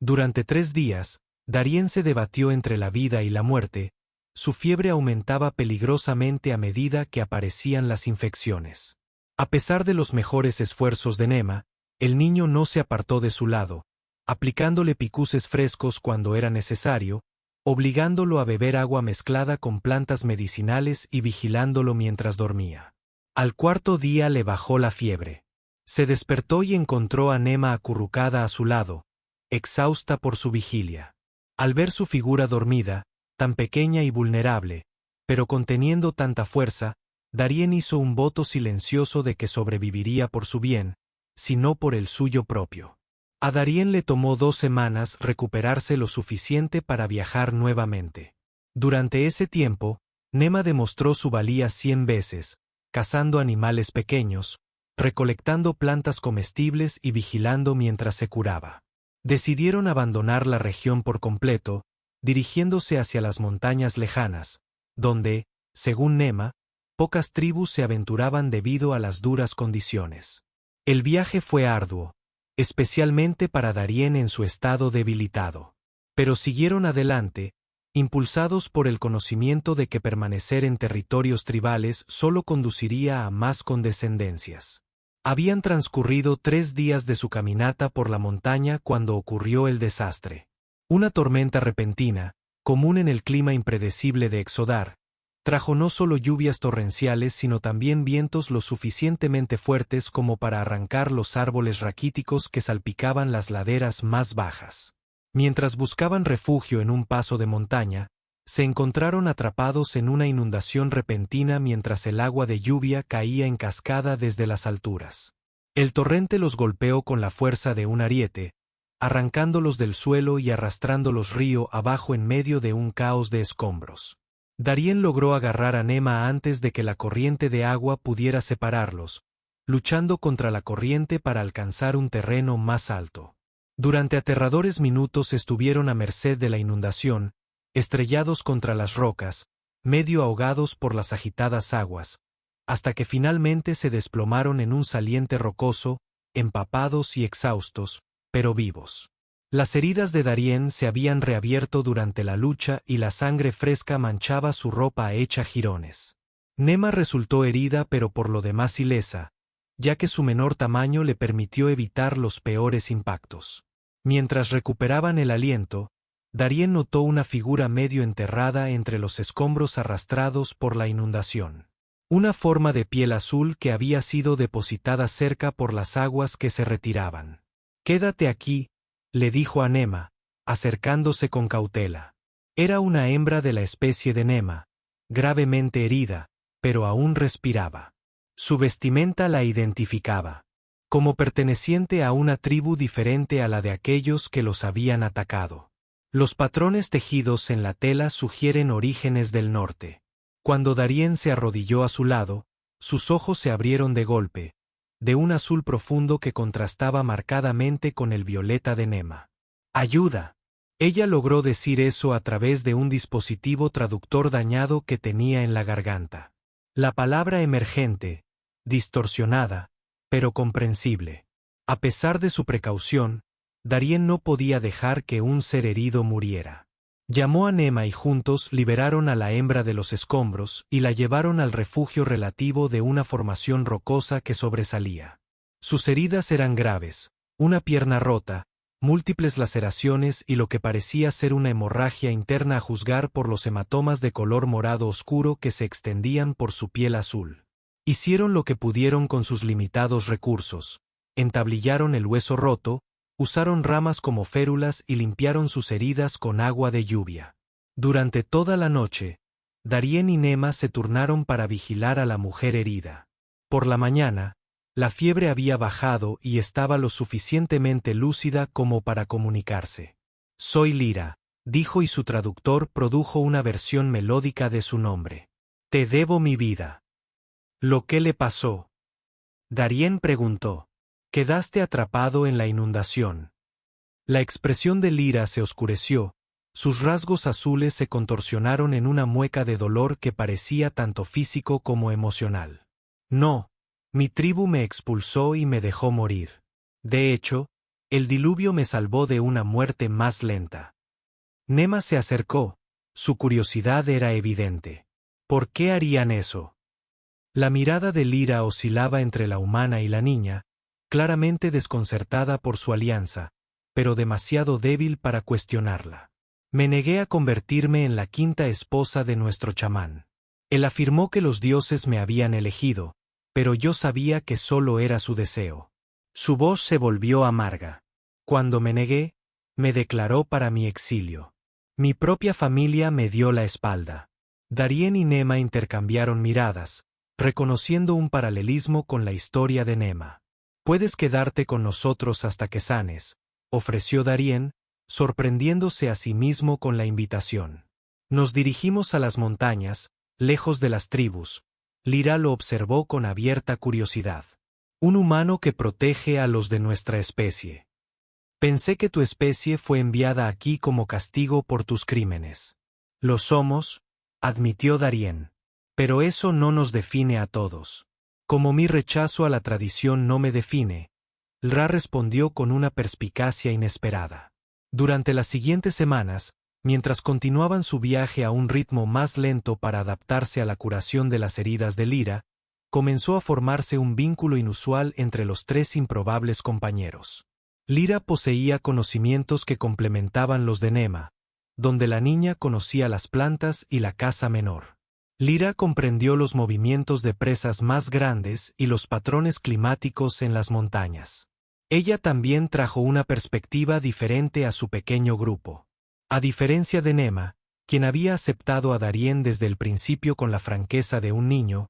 Durante 3 días, Darien se debatió entre la vida y la muerte. Su fiebre aumentaba peligrosamente a medida que aparecían las infecciones. A pesar de los mejores esfuerzos de Nema, el niño no se apartó de su lado, aplicándole picuces frescos cuando era necesario, obligándolo a beber agua mezclada con plantas medicinales y vigilándolo mientras dormía. Al 4.º día le bajó la fiebre. Se despertó y encontró a Nema acurrucada a su lado, exhausta por su vigilia. Al ver su figura dormida, tan pequeña y vulnerable, pero conteniendo tanta fuerza, Darien hizo un voto silencioso de que sobreviviría por su bien, si no por el suyo propio. A Darien le tomó 2 semanas recuperarse lo suficiente para viajar nuevamente. Durante ese tiempo, Nema demostró su valía 100 veces, cazando animales pequeños, recolectando plantas comestibles y vigilando mientras se curaba. Decidieron abandonar la región por completo, dirigiéndose hacia las montañas lejanas, donde, según Nema, pocas tribus se aventuraban debido a las duras condiciones. El viaje fue arduo, especialmente para Darien en su estado debilitado. Pero siguieron adelante, impulsados por el conocimiento de que permanecer en territorios tribales solo conduciría a más condescendencias. Habían transcurrido 3 días de su caminata por la montaña cuando ocurrió el desastre. Una tormenta repentina, común en el clima impredecible de Exodar, trajo no solo lluvias torrenciales sino también vientos lo suficientemente fuertes como para arrancar los árboles raquíticos que salpicaban las laderas más bajas. Mientras buscaban refugio en un paso de montaña, se encontraron atrapados en una inundación repentina mientras el agua de lluvia caía en cascada desde las alturas. El torrente los golpeó con la fuerza de un ariete, arrancándolos del suelo y arrastrándolos río abajo en medio de un caos de escombros. Darien logró agarrar a Nema antes de que la corriente de agua pudiera separarlos, luchando contra la corriente para alcanzar un terreno más alto. Durante aterradores minutos estuvieron a merced de la inundación, estrellados contra las rocas, medio ahogados por las agitadas aguas, hasta que finalmente se desplomaron en un saliente rocoso, empapados y exhaustos, pero vivos. Las heridas de Darien se habían reabierto durante la lucha y la sangre fresca manchaba su ropa hecha jirones. Nema resultó herida pero por lo demás ilesa, ya que su menor tamaño le permitió evitar los peores impactos. Mientras recuperaban el aliento, Darien notó una figura medio enterrada entre los escombros arrastrados por la inundación. Una forma de piel azul que había sido depositada cerca por las aguas que se retiraban. «Quédate aquí», le dijo a Nema, acercándose con cautela. Era una hembra de la especie de Nema, gravemente herida, pero aún respiraba. Su vestimenta la identificaba, como perteneciente a una tribu diferente a la de aquellos que los habían atacado. Los patrones tejidos en la tela sugieren orígenes del norte. Cuando Darien se arrodilló a su lado, sus ojos se abrieron de golpe, de un azul profundo que contrastaba marcadamente con el violeta de Nema. «¡Ayuda!». Ella logró decir eso a través de un dispositivo traductor dañado que tenía en la garganta. La palabra emergente, distorsionada, pero comprensible. A pesar de su precaución, Darien no podía dejar que un ser herido muriera. Llamó a Nema y juntos liberaron a la hembra de los escombros y la llevaron al refugio relativo de una formación rocosa que sobresalía. Sus heridas eran graves, una pierna rota, múltiples laceraciones y lo que parecía ser una hemorragia interna a juzgar por los hematomas de color morado oscuro que se extendían por su piel azul. Hicieron lo que pudieron con sus limitados recursos, entablillaron el hueso roto, usaron ramas como férulas y limpiaron sus heridas con agua de lluvia. Durante toda la noche, Darien y Nema se turnaron para vigilar a la mujer herida. Por la mañana, la fiebre había bajado y estaba lo suficientemente lúcida como para comunicarse. «Soy Lyra», dijo, y su traductor produjo una versión melódica de su nombre. «Te debo mi vida». «¿Lo que le pasó?», Darien preguntó. «Quedaste atrapado en la inundación». La expresión de Lyra se oscureció, sus rasgos azules se contorsionaron en una mueca de dolor que parecía tanto físico como emocional. «No, mi tribu me expulsó y me dejó morir. De hecho, el diluvio me salvó de una muerte más lenta». Nema se acercó, su curiosidad era evidente. ¿Por qué harían eso? La mirada de Lyra oscilaba entre la humana y la niña, claramente desconcertada por su alianza, pero demasiado débil para cuestionarla. «Me negué a convertirme en la quinta esposa de nuestro chamán. Él afirmó que los dioses me habían elegido, pero yo sabía que solo era su deseo». Su voz se volvió amarga. «Cuando me negué, me declaró para mi exilio. Mi propia familia me dio la espalda». Darien y Nema intercambiaron miradas, reconociendo un paralelismo con la historia de Nema. «Puedes quedarte con nosotros hasta que sanes», ofreció Darien, sorprendiéndose a sí mismo con la invitación. «Nos dirigimos a las montañas, lejos de las tribus». Lyra lo observó con abierta curiosidad. «Un humano que protege a los de nuestra especie. Pensé que tu especie fue enviada aquí como castigo por tus crímenes». «Lo somos», admitió Darien. «Pero eso no nos define a todos. Como mi rechazo a la tradición no me define», Lyra respondió con una perspicacia inesperada. Durante las siguientes semanas, mientras continuaban su viaje a un ritmo más lento para adaptarse a la curación de las heridas de Lyra, comenzó a formarse un vínculo inusual entre los tres improbables compañeros. Lyra poseía conocimientos que complementaban los de Nema, donde la niña conocía las plantas y la caza menor. Lyra comprendió los movimientos de presas más grandes y los patrones climáticos en las montañas. Ella también trajo una perspectiva diferente a su pequeño grupo. A diferencia de Nema, quien había aceptado a Darien desde el principio con la franqueza de un niño,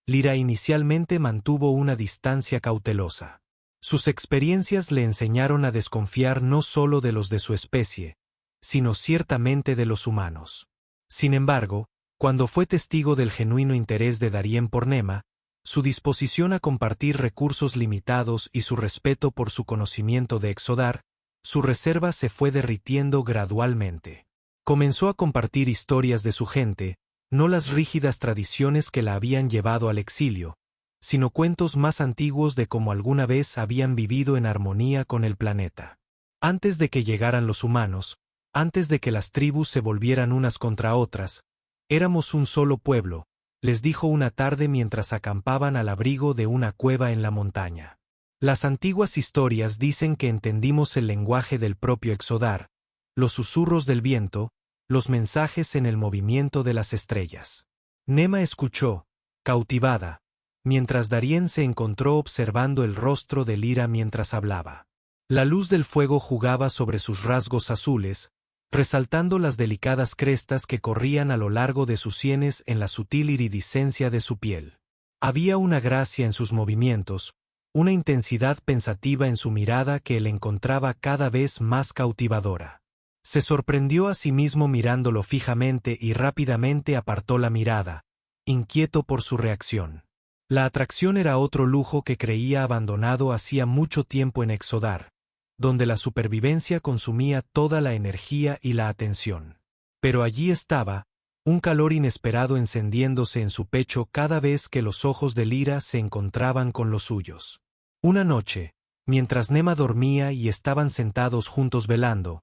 Lyra inicialmente mantuvo una distancia cautelosa. Sus experiencias le enseñaron a desconfiar no solo de los de su especie, sino ciertamente de los humanos. Sin embargo, cuando fue testigo del genuino interés de Darien por Nema, su disposición a compartir recursos limitados y su respeto por su conocimiento de Exodar, su reserva se fue derritiendo gradualmente. Comenzó a compartir historias de su gente, no las rígidas tradiciones que la habían llevado al exilio, sino cuentos más antiguos de cómo alguna vez habían vivido en armonía con el planeta. Antes de que llegaran los humanos, antes de que las tribus se volvieran unas contra otras, éramos un solo pueblo, les dijo una tarde mientras acampaban al abrigo de una cueva en la montaña. Las antiguas historias dicen que entendimos el lenguaje del propio Exodar, los susurros del viento, los mensajes en el movimiento de las estrellas. Nema escuchó, cautivada, mientras Darien se encontró observando el rostro de Lyra mientras hablaba. La luz del fuego jugaba sobre sus rasgos azules, resaltando las delicadas crestas que corrían a lo largo de sus sienes en la sutil iridiscencia de su piel. Había una gracia en sus movimientos, una intensidad pensativa en su mirada que le encontraba cada vez más cautivadora. Se sorprendió a sí mismo mirándolo fijamente y rápidamente apartó la mirada, inquieto por su reacción. La atracción era otro lujo que creía abandonado hacía mucho tiempo en Exodar, donde la supervivencia consumía toda la energía y la atención. Pero allí estaba, un calor inesperado encendiéndose en su pecho cada vez que los ojos de Lyra se encontraban con los suyos. Una noche, mientras Nema dormía y estaban sentados juntos velando,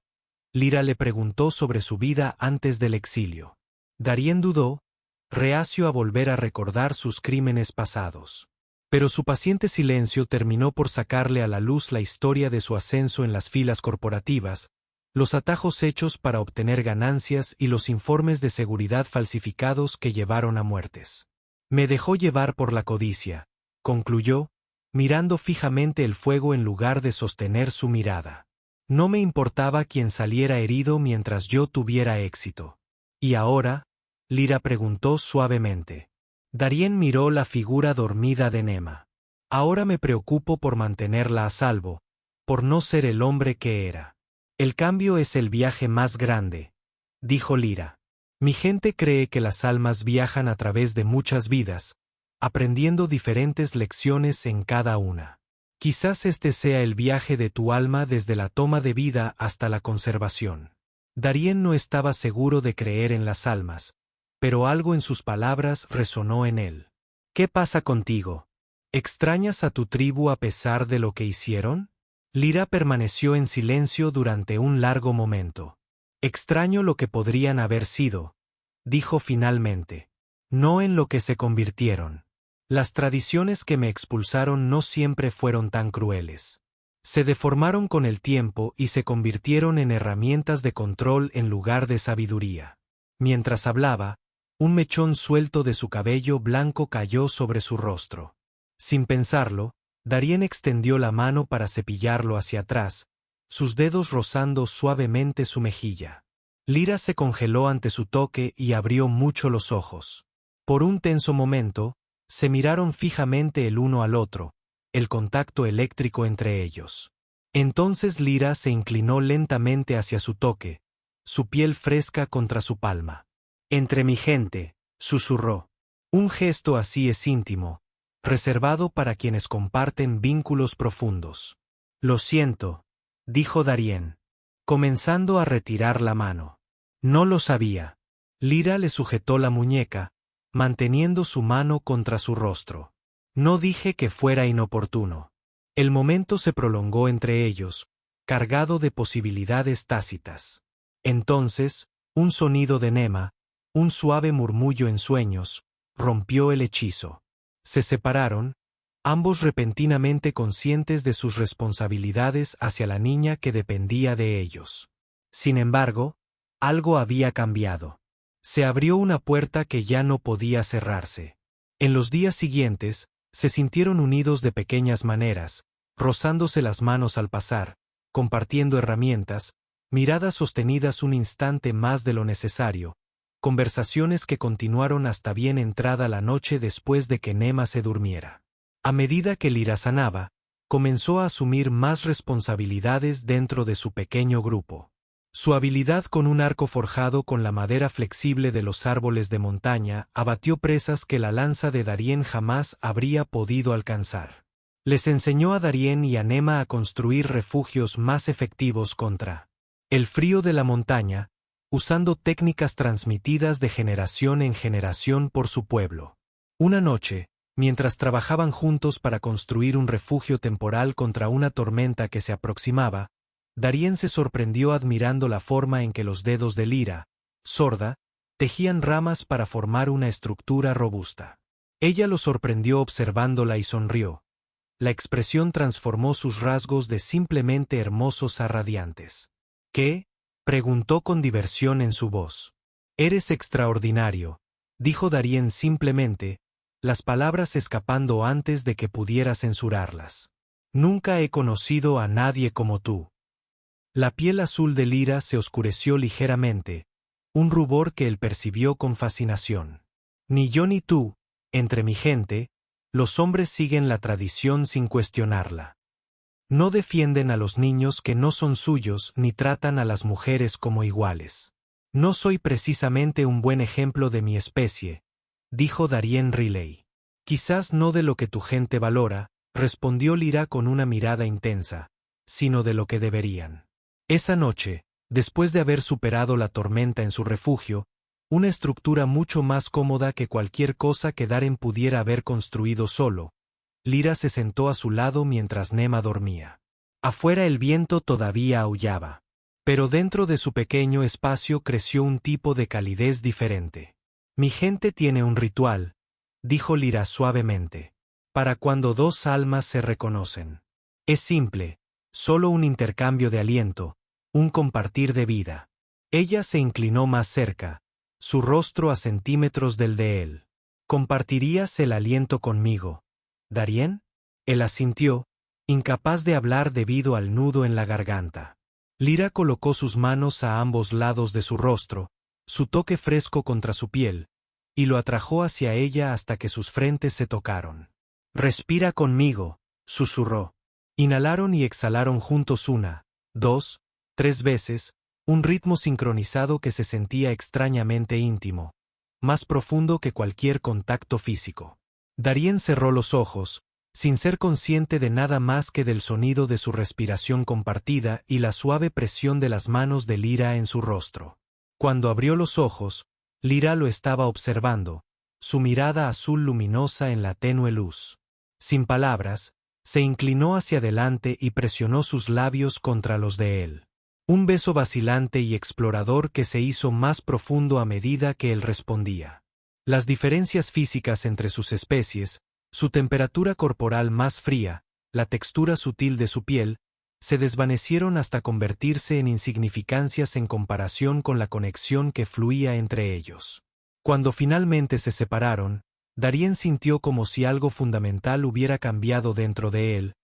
Lyra le preguntó sobre su vida antes del exilio. Darien dudó, reacio a volver a recordar sus crímenes pasados. Pero su paciente silencio terminó por sacarle a la luz la historia de su ascenso en las filas corporativas, los atajos hechos para obtener ganancias y los informes de seguridad falsificados que llevaron a muertes. Me dejó llevar por la codicia, concluyó, mirando fijamente el fuego en lugar de sostener su mirada. No me importaba quién saliera herido mientras yo tuviera éxito. ¿Y ahora? Lyra preguntó suavemente. Darien miró la figura dormida de Nema. Ahora me preocupo por mantenerla a salvo, por no ser el hombre que era. El cambio es el viaje más grande, dijo Lyra. Mi gente cree que las almas viajan a través de muchas vidas, aprendiendo diferentes lecciones en cada una. Quizás este sea el viaje de tu alma desde la toma de vida hasta la conservación. Darien no estaba seguro de creer en las almas, pero algo en sus palabras resonó en él. ¿Qué pasa contigo? ¿Extrañas a tu tribu a pesar de lo que hicieron? Lyra permaneció en silencio durante un largo momento. Extraño lo que podrían haber sido, dijo finalmente. No en lo que se convirtieron. Las tradiciones que me expulsaron no siempre fueron tan crueles. Se deformaron con el tiempo y se convirtieron en herramientas de control en lugar de sabiduría. Mientras hablaba, un mechón suelto de su cabello blanco cayó sobre su rostro. Sin pensarlo, Darien extendió la mano para cepillarlo hacia atrás, sus dedos rozando suavemente su mejilla. Lyra se congeló ante su toque y abrió mucho los ojos. Por un tenso momento, se miraron fijamente el uno al otro, el contacto eléctrico entre ellos. Entonces Lyra se inclinó lentamente hacia su toque, su piel fresca contra su palma. Entre mi gente, susurró. Un gesto así es íntimo, reservado para quienes comparten vínculos profundos. Lo siento, dijo Darien, comenzando a retirar la mano. No lo sabía. Lyra le sujetó la muñeca, manteniendo su mano contra su rostro. No dije que fuera inoportuno. El momento se prolongó entre ellos, cargado de posibilidades tácitas. Entonces, un sonido de Nema, un suave murmullo en sueños, rompió el hechizo. Se separaron, ambos repentinamente conscientes de sus responsabilidades hacia la niña que dependía de ellos. Sin embargo, algo había cambiado. Se abrió una puerta que ya no podía cerrarse. En los días siguientes, se sintieron unidos de pequeñas maneras, rozándose las manos al pasar, compartiendo herramientas, miradas sostenidas un instante más de lo necesario, conversaciones que continuaron hasta bien entrada la noche después de que Nema se durmiera. A medida que Lyra sanaba, comenzó a asumir más responsabilidades dentro de su pequeño grupo. Su habilidad con un arco forjado con la madera flexible de los árboles de montaña abatió presas que la lanza de Darien jamás habría podido alcanzar. Les enseñó a Darien y a Nema a construir refugios más efectivos contra el frío de la montaña, usando técnicas transmitidas de generación en generación por su pueblo. Una noche, mientras trabajaban juntos para construir un refugio temporal contra una tormenta que se aproximaba, Darien se sorprendió admirando la forma en que los dedos de Lyra, sorda, tejían ramas para formar una estructura robusta. Ella lo sorprendió observándola y sonrió. La expresión transformó sus rasgos de simplemente hermosos a radiantes. ¿Qué? Preguntó con diversión en su voz. Eres extraordinario, dijo Darien simplemente, las palabras escapando antes de que pudiera censurarlas. Nunca he conocido a nadie como tú. La piel azul de Lyra se oscureció ligeramente, un rubor que él percibió con fascinación. Ni yo ni tú, entre mi gente, los hombres siguen la tradición sin cuestionarla. No defienden a los niños que no son suyos ni tratan a las mujeres como iguales. No soy precisamente un buen ejemplo de mi especie, dijo Darien Riley. Quizás no de lo que tu gente valora, respondió Lyra con una mirada intensa, sino de lo que deberían. Esa noche, después de haber superado la tormenta en su refugio, una estructura mucho más cómoda que cualquier cosa que Darien pudiera haber construido solo, Lyra se sentó a su lado mientras Nema dormía. Afuera el viento todavía aullaba. Pero dentro de su pequeño espacio creció un tipo de calidez diferente. Mi gente tiene un ritual, dijo Lyra suavemente, para cuando dos almas se reconocen. Es simple, solo un intercambio de aliento, un compartir de vida. Ella se inclinó más cerca, su rostro a centímetros del de él. ¿Compartirías el aliento conmigo, Darien? Él asintió, incapaz de hablar debido al nudo en la garganta. Lyra colocó sus manos a ambos lados de su rostro, su toque fresco contra su piel, y lo atrajo hacia ella hasta que sus frentes se tocaron. «Respira conmigo», susurró. Inhalaron y exhalaron juntos 1, 2, 3 veces, un ritmo sincronizado que se sentía extrañamente íntimo, más profundo que cualquier contacto físico. Darien cerró los ojos, sin ser consciente de nada más que del sonido de su respiración compartida y la suave presión de las manos de Lyra en su rostro. Cuando abrió los ojos, Lyra lo estaba observando, su mirada azul luminosa en la tenue luz. Sin palabras, se inclinó hacia adelante y presionó sus labios contra los de él. Un beso vacilante y explorador que se hizo más profundo a medida que él respondía. Las diferencias físicas entre sus especies, su temperatura corporal más fría, la textura sutil de su piel, se desvanecieron hasta convertirse en insignificancias en comparación con la conexión que fluía entre ellos. Cuando finalmente se separaron, Darien sintió como si algo fundamental hubiera cambiado dentro de él,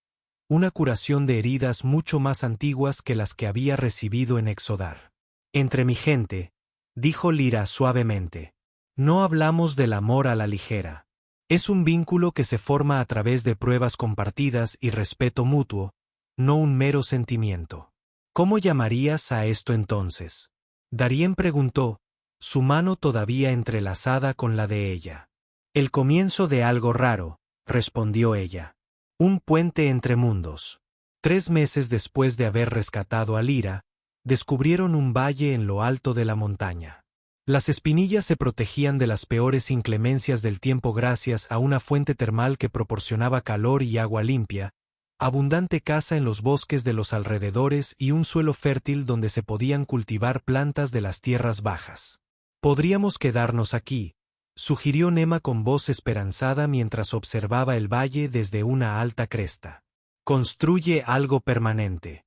una curación de heridas mucho más antiguas que las que había recibido en Exodar. «Entre mi gente», dijo Lyra suavemente, «no hablamos del amor a la ligera. Es un vínculo que se forma a través de pruebas compartidas y respeto mutuo, no un mero sentimiento». «¿Cómo llamarías a esto entonces?», Darien preguntó, su mano todavía entrelazada con la de ella. «El comienzo de algo raro», respondió ella. «Un puente entre mundos». 3 meses después de haber rescatado a Lyra, descubrieron un valle en lo alto de la montaña. Las espinillas se protegían de las peores inclemencias del tiempo gracias a una fuente termal que proporcionaba calor y agua limpia, abundante caza en los bosques de los alrededores y un suelo fértil donde se podían cultivar plantas de las tierras bajas. «Podríamos quedarnos aquí», sugirió Nema con voz esperanzada mientras observaba el valle desde una alta cresta. «Construye algo permanente».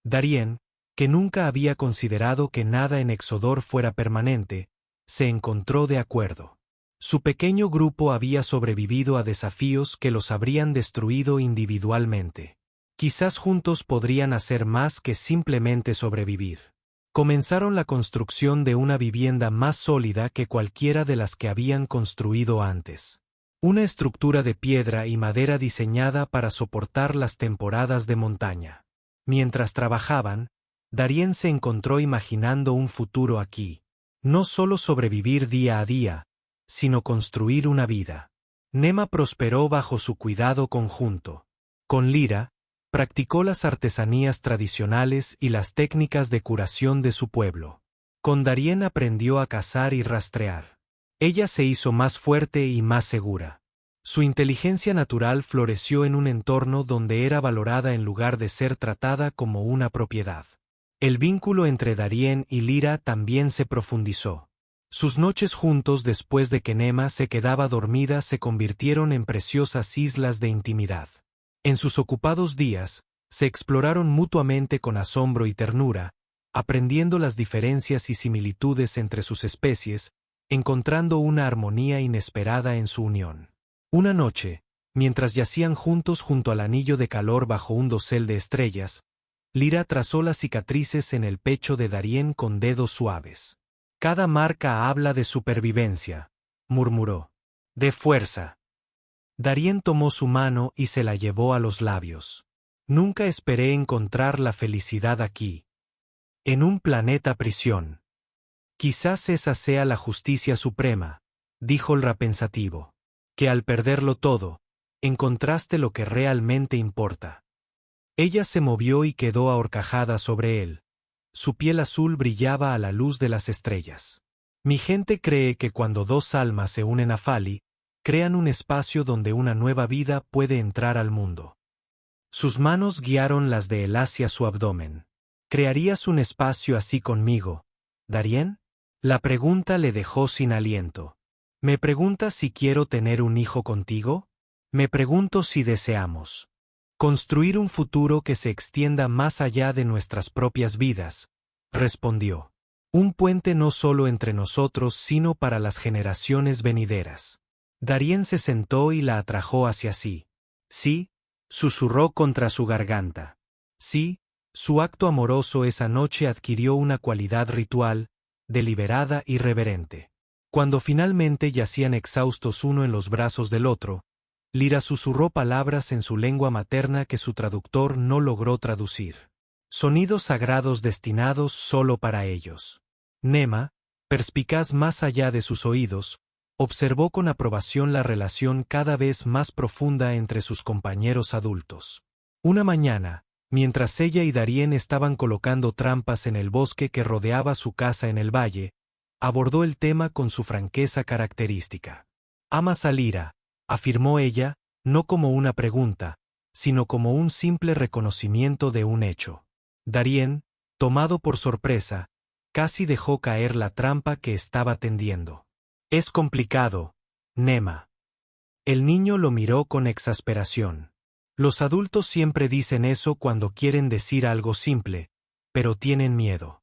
Darien, que nunca había considerado que nada en Exodor fuera permanente, se encontró de acuerdo. Su pequeño grupo había sobrevivido a desafíos que los habrían destruido individualmente. Quizás juntos podrían hacer más que simplemente sobrevivir. Comenzaron la construcción de una vivienda más sólida que cualquiera de las que habían construido antes. Una estructura de piedra y madera diseñada para soportar las temporadas de montaña. Mientras trabajaban, Darien se encontró imaginando un futuro aquí. No solo sobrevivir día a día, sino construir una vida. Nema prosperó bajo su cuidado conjunto. Con Lyra, practicó las artesanías tradicionales y las técnicas de curación de su pueblo. Con Darien aprendió a cazar y rastrear. Ella se hizo más fuerte y más segura. Su inteligencia natural floreció en un entorno donde era valorada en lugar de ser tratada como una propiedad. El vínculo entre Darien y Lyra también se profundizó. Sus noches juntos después de que Nema se quedaba dormida se convirtieron en preciosas islas de intimidad. En sus ocupados días, se exploraron mutuamente con asombro y ternura, aprendiendo las diferencias y similitudes entre sus especies, encontrando una armonía inesperada en su unión. Una noche, mientras yacían juntos junto al anillo de calor bajo un dosel de estrellas, Lyra trazó las cicatrices en el pecho de Darien con dedos suaves. «Cada marca habla de supervivencia», murmuró. «De fuerza». Darien tomó su mano y se la llevó a los labios. «Nunca esperé encontrar la felicidad aquí. En un planeta prisión. Quizás esa sea la justicia suprema», dijo el pensativo. «Que al perderlo todo, encontraste lo que realmente importa». Ella se movió y quedó ahorcajada sobre él. Su piel azul brillaba a la luz de las estrellas. «Mi gente cree que cuando dos almas se unen a Fali, crean un espacio donde una nueva vida puede entrar al mundo». Sus manos guiaron las de él hacia su abdomen. ¿Crearías un espacio así conmigo, Darien? La pregunta le dejó sin aliento. ¿Me preguntas si quiero tener un hijo contigo? Me pregunto si deseamos construir un futuro que se extienda más allá de nuestras propias vidas, respondió. Un puente no solo entre nosotros sino para las generaciones venideras. Darien se sentó y la atrajo hacia sí. Sí, susurró contra su garganta. Sí, su acto amoroso esa noche adquirió una cualidad ritual, deliberada y reverente. Cuando finalmente yacían exhaustos uno en los brazos del otro, Lyra susurró palabras en su lengua materna que su traductor no logró traducir. Sonidos sagrados destinados solo para ellos. Nema, perspicaz más allá de sus oídos, observó con aprobación la relación cada vez más profunda entre sus compañeros adultos. Una mañana, mientras ella y Darien estaban colocando trampas en el bosque que rodeaba su casa en el valle, abordó el tema con su franqueza característica. «Amas a Lyra», afirmó ella, no como una pregunta, sino como un simple reconocimiento de un hecho. Darien, tomado por sorpresa, casi dejó caer la trampa que estaba tendiendo. «Es complicado, Nema». El niño lo miró con exasperación. Los adultos siempre dicen eso cuando quieren decir algo simple, pero tienen miedo.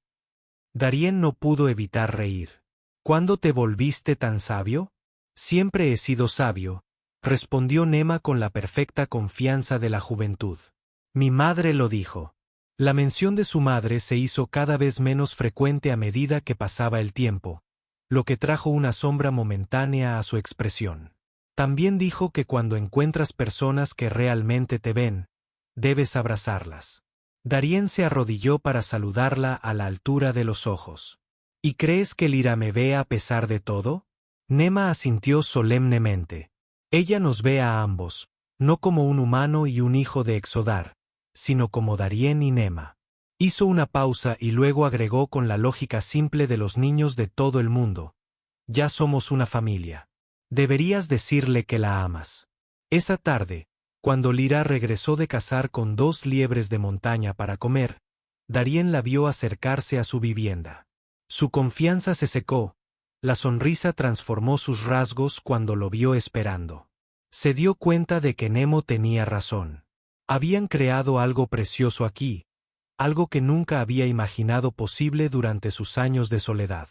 Darien no pudo evitar reír. «¿Cuándo te volviste tan sabio?» «Siempre he sido sabio», respondió Nema con la perfecta confianza de la juventud. «Mi madre lo dijo». La mención de su madre se hizo cada vez menos frecuente a medida que pasaba el tiempo, lo que trajo una sombra momentánea a su expresión. También dijo que cuando encuentras personas que realmente te ven, debes abrazarlas. Darien se arrodilló para saludarla a la altura de los ojos. «¿Y crees que Lyra me ve a pesar de todo?» Nema asintió solemnemente. «Ella nos ve a ambos, no como un humano y un hijo de Exodar, sino como Darien y Nema». Hizo una pausa y luego agregó con la lógica simple de los niños de todo el mundo. «Ya somos una familia. Deberías decirle que la amas». Esa tarde, cuando Lyra regresó de cazar con 2 liebres de montaña para comer, Darien la vio acercarse a su vivienda. Su confianza se secó, la sonrisa transformó sus rasgos cuando lo vio esperando. Se dio cuenta de que Nemo tenía razón. Habían creado algo precioso aquí, algo que nunca había imaginado posible durante sus años de soledad.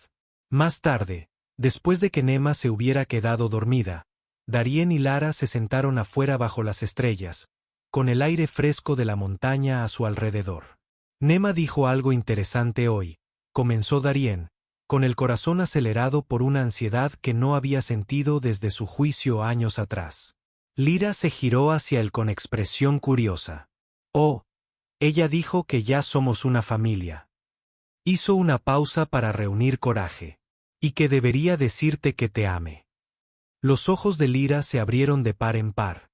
Más tarde, después de que Nema se hubiera quedado dormida, Darien y Lara se sentaron afuera bajo las estrellas, con el aire fresco de la montaña a su alrededor. «Nema dijo algo interesante hoy», comenzó Darien, con el corazón acelerado por una ansiedad que no había sentido desde su juicio años atrás. Lyra se giró hacia él con expresión curiosa. «Oh, ella dijo que ya somos una familia». Hizo una pausa para reunir coraje. «Y que debería decirte que te ame». Los ojos de Lyra se abrieron de par en par.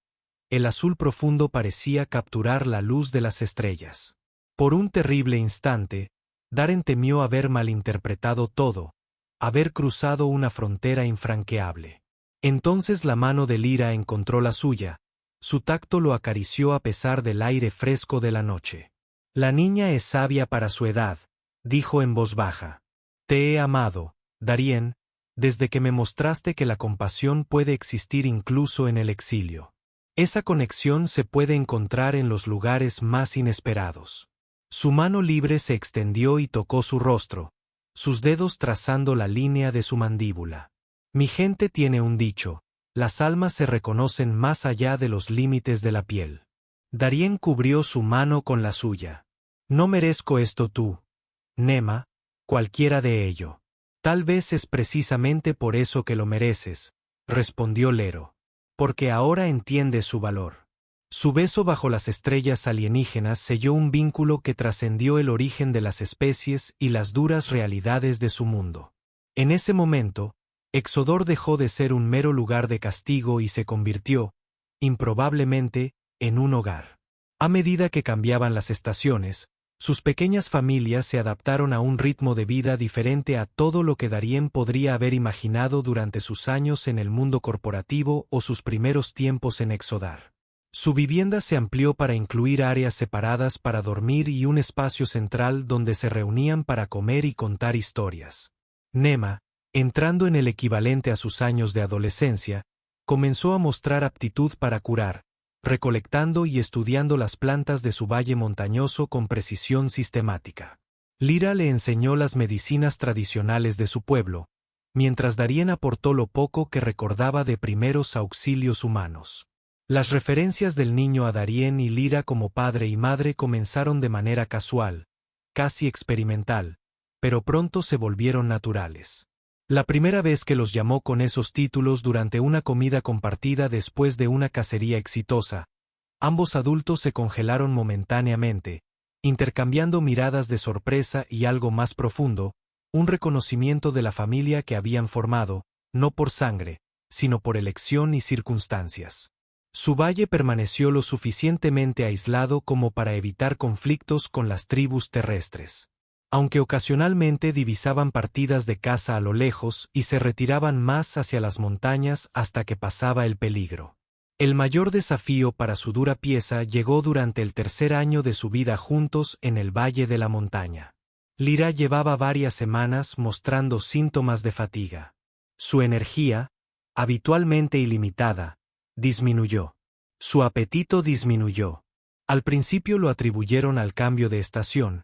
El azul profundo parecía capturar la luz de las estrellas. Por un terrible instante, Darien temió haber malinterpretado todo, haber cruzado una frontera infranqueable. Entonces la mano de Lyra encontró la suya, su tacto lo acarició a pesar del aire fresco de la noche. «La niña es sabia para su edad», dijo en voz baja. «Te he amado, Darien, desde que me mostraste que la compasión puede existir incluso en el exilio. Esa conexión se puede encontrar en los lugares más inesperados». Su mano libre se extendió y tocó su rostro, sus dedos trazando la línea de su mandíbula. «Mi gente tiene un dicho, las almas se reconocen más allá de los límites de la piel». Darien cubrió su mano con la suya. «No merezco esto tú, Nema, cualquiera de ello». «Tal vez es precisamente por eso que lo mereces», respondió Lero. «Porque ahora entiendes su valor». Su beso bajo las estrellas alienígenas selló un vínculo que trascendió el origen de las especies y las duras realidades de su mundo. En ese momento, Exodor dejó de ser un mero lugar de castigo y se convirtió, improbablemente, en un hogar. A medida que cambiaban las estaciones, sus pequeñas familias se adaptaron a un ritmo de vida diferente a todo lo que Darien podría haber imaginado durante sus años en el mundo corporativo o sus primeros tiempos en Exodar. Su vivienda se amplió para incluir áreas separadas para dormir y un espacio central donde se reunían para comer y contar historias. Nema, entrando en el equivalente a sus años de adolescencia, comenzó a mostrar aptitud para curar, recolectando y estudiando las plantas de su valle montañoso con precisión sistemática. Lyra le enseñó las medicinas tradicionales de su pueblo, mientras Darien aportó lo poco que recordaba de primeros auxilios humanos. Las referencias del niño a Darien y Lyra como padre y madre comenzaron de manera casual, casi experimental, pero pronto se volvieron naturales. La primera vez que los llamó con esos títulos durante una comida compartida después de una cacería exitosa, ambos adultos se congelaron momentáneamente, intercambiando miradas de sorpresa y algo más profundo, un reconocimiento de la familia que habían formado, no por sangre, sino por elección y circunstancias. Su valle permaneció lo suficientemente aislado como para evitar conflictos con las tribus terrestres. Aunque ocasionalmente divisaban partidas de caza a lo lejos y se retiraban más hacia las montañas hasta que pasaba el peligro. El mayor desafío para su dura pieza llegó durante el tercer año de su vida juntos en el Valle de la Montaña. Lyra llevaba varias semanas mostrando síntomas de fatiga. Su energía, habitualmente ilimitada, disminuyó. Su apetito disminuyó. Al principio lo atribuyeron al cambio de estación,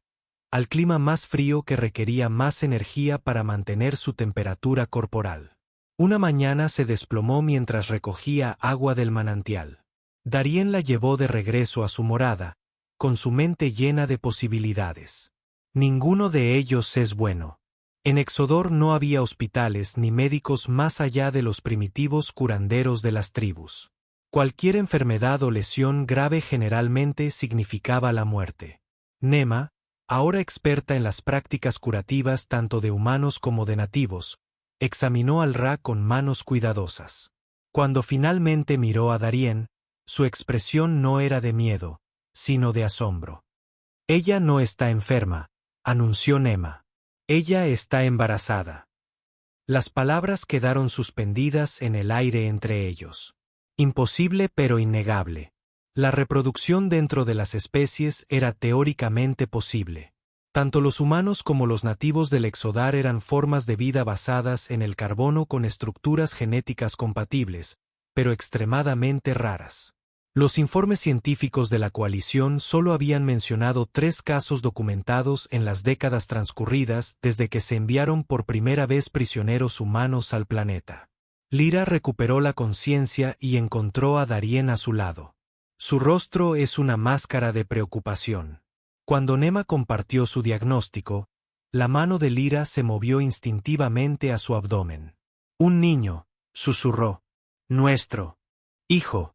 al clima más frío que requería más energía para mantener su temperatura corporal. Una mañana se desplomó mientras recogía agua del manantial. Darien la llevó de regreso a su morada, con su mente llena de posibilidades. Ninguno de ellos es bueno. En Exodor no había hospitales ni médicos más allá de los primitivos curanderos de las tribus. Cualquier enfermedad o lesión grave generalmente significaba la muerte. Nema, ahora experta en las prácticas curativas tanto de humanos como de nativos, examinó al Ra con manos cuidadosas. Cuando finalmente miró a Darien, su expresión no era de miedo, sino de asombro. «Ella no está enferma», anunció Nema. «Ella está embarazada». Las palabras quedaron suspendidas en el aire entre ellos. Imposible pero innegable. La reproducción dentro de las especies era teóricamente posible. Tanto los humanos como los nativos del Exodar eran formas de vida basadas en el carbono con estructuras genéticas compatibles, pero extremadamente raras. Los informes científicos de la coalición solo habían mencionado 3 casos documentados en las décadas transcurridas desde que se enviaron por primera vez prisioneros humanos al planeta. Lyra recuperó la conciencia y encontró a Darien a su lado. Su rostro es una máscara de preocupación. Cuando Nema compartió su diagnóstico, la mano de Lyra se movió instintivamente a su abdomen. «Un niño», susurró. «Nuestro hijo».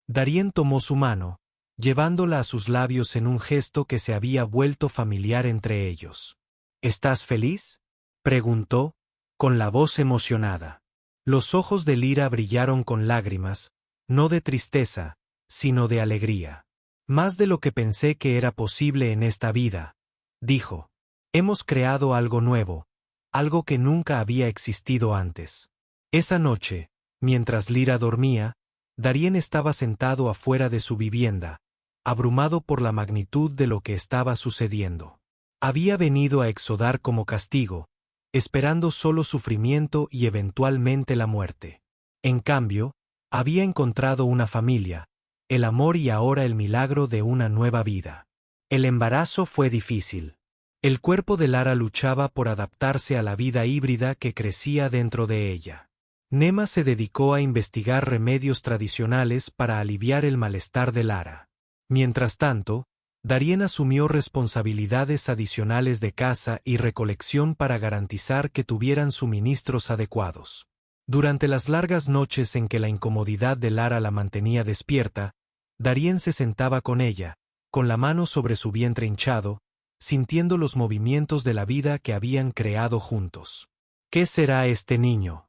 Darien tomó su mano, llevándola a sus labios en un gesto que se había vuelto familiar entre ellos. «¿Estás feliz?», preguntó, con la voz emocionada. Los ojos de Lyra brillaron con lágrimas, no de tristeza, sino de alegría. «Más de lo que pensé que era posible en esta vida», dijo. «Hemos creado algo nuevo, algo que nunca había existido antes». Esa noche, mientras Lyra dormía, Darien estaba sentado afuera de su vivienda, abrumado por la magnitud de lo que estaba sucediendo. Había venido a Exodar como castigo, esperando solo sufrimiento y eventualmente la muerte. En cambio, había encontrado una familia, el amor y ahora el milagro de una nueva vida. El embarazo fue difícil. El cuerpo de Lara luchaba por adaptarse a la vida híbrida que crecía dentro de ella. Nema se dedicó a investigar remedios tradicionales para aliviar el malestar de Lara. Mientras tanto, Darien asumió responsabilidades adicionales de caza y recolección para garantizar que tuvieran suministros adecuados. Durante las largas noches en que la incomodidad de Lara la mantenía despierta, Darien se sentaba con ella, con la mano sobre su vientre hinchado, sintiendo los movimientos de la vida que habían creado juntos. «¿Qué será este niño?»,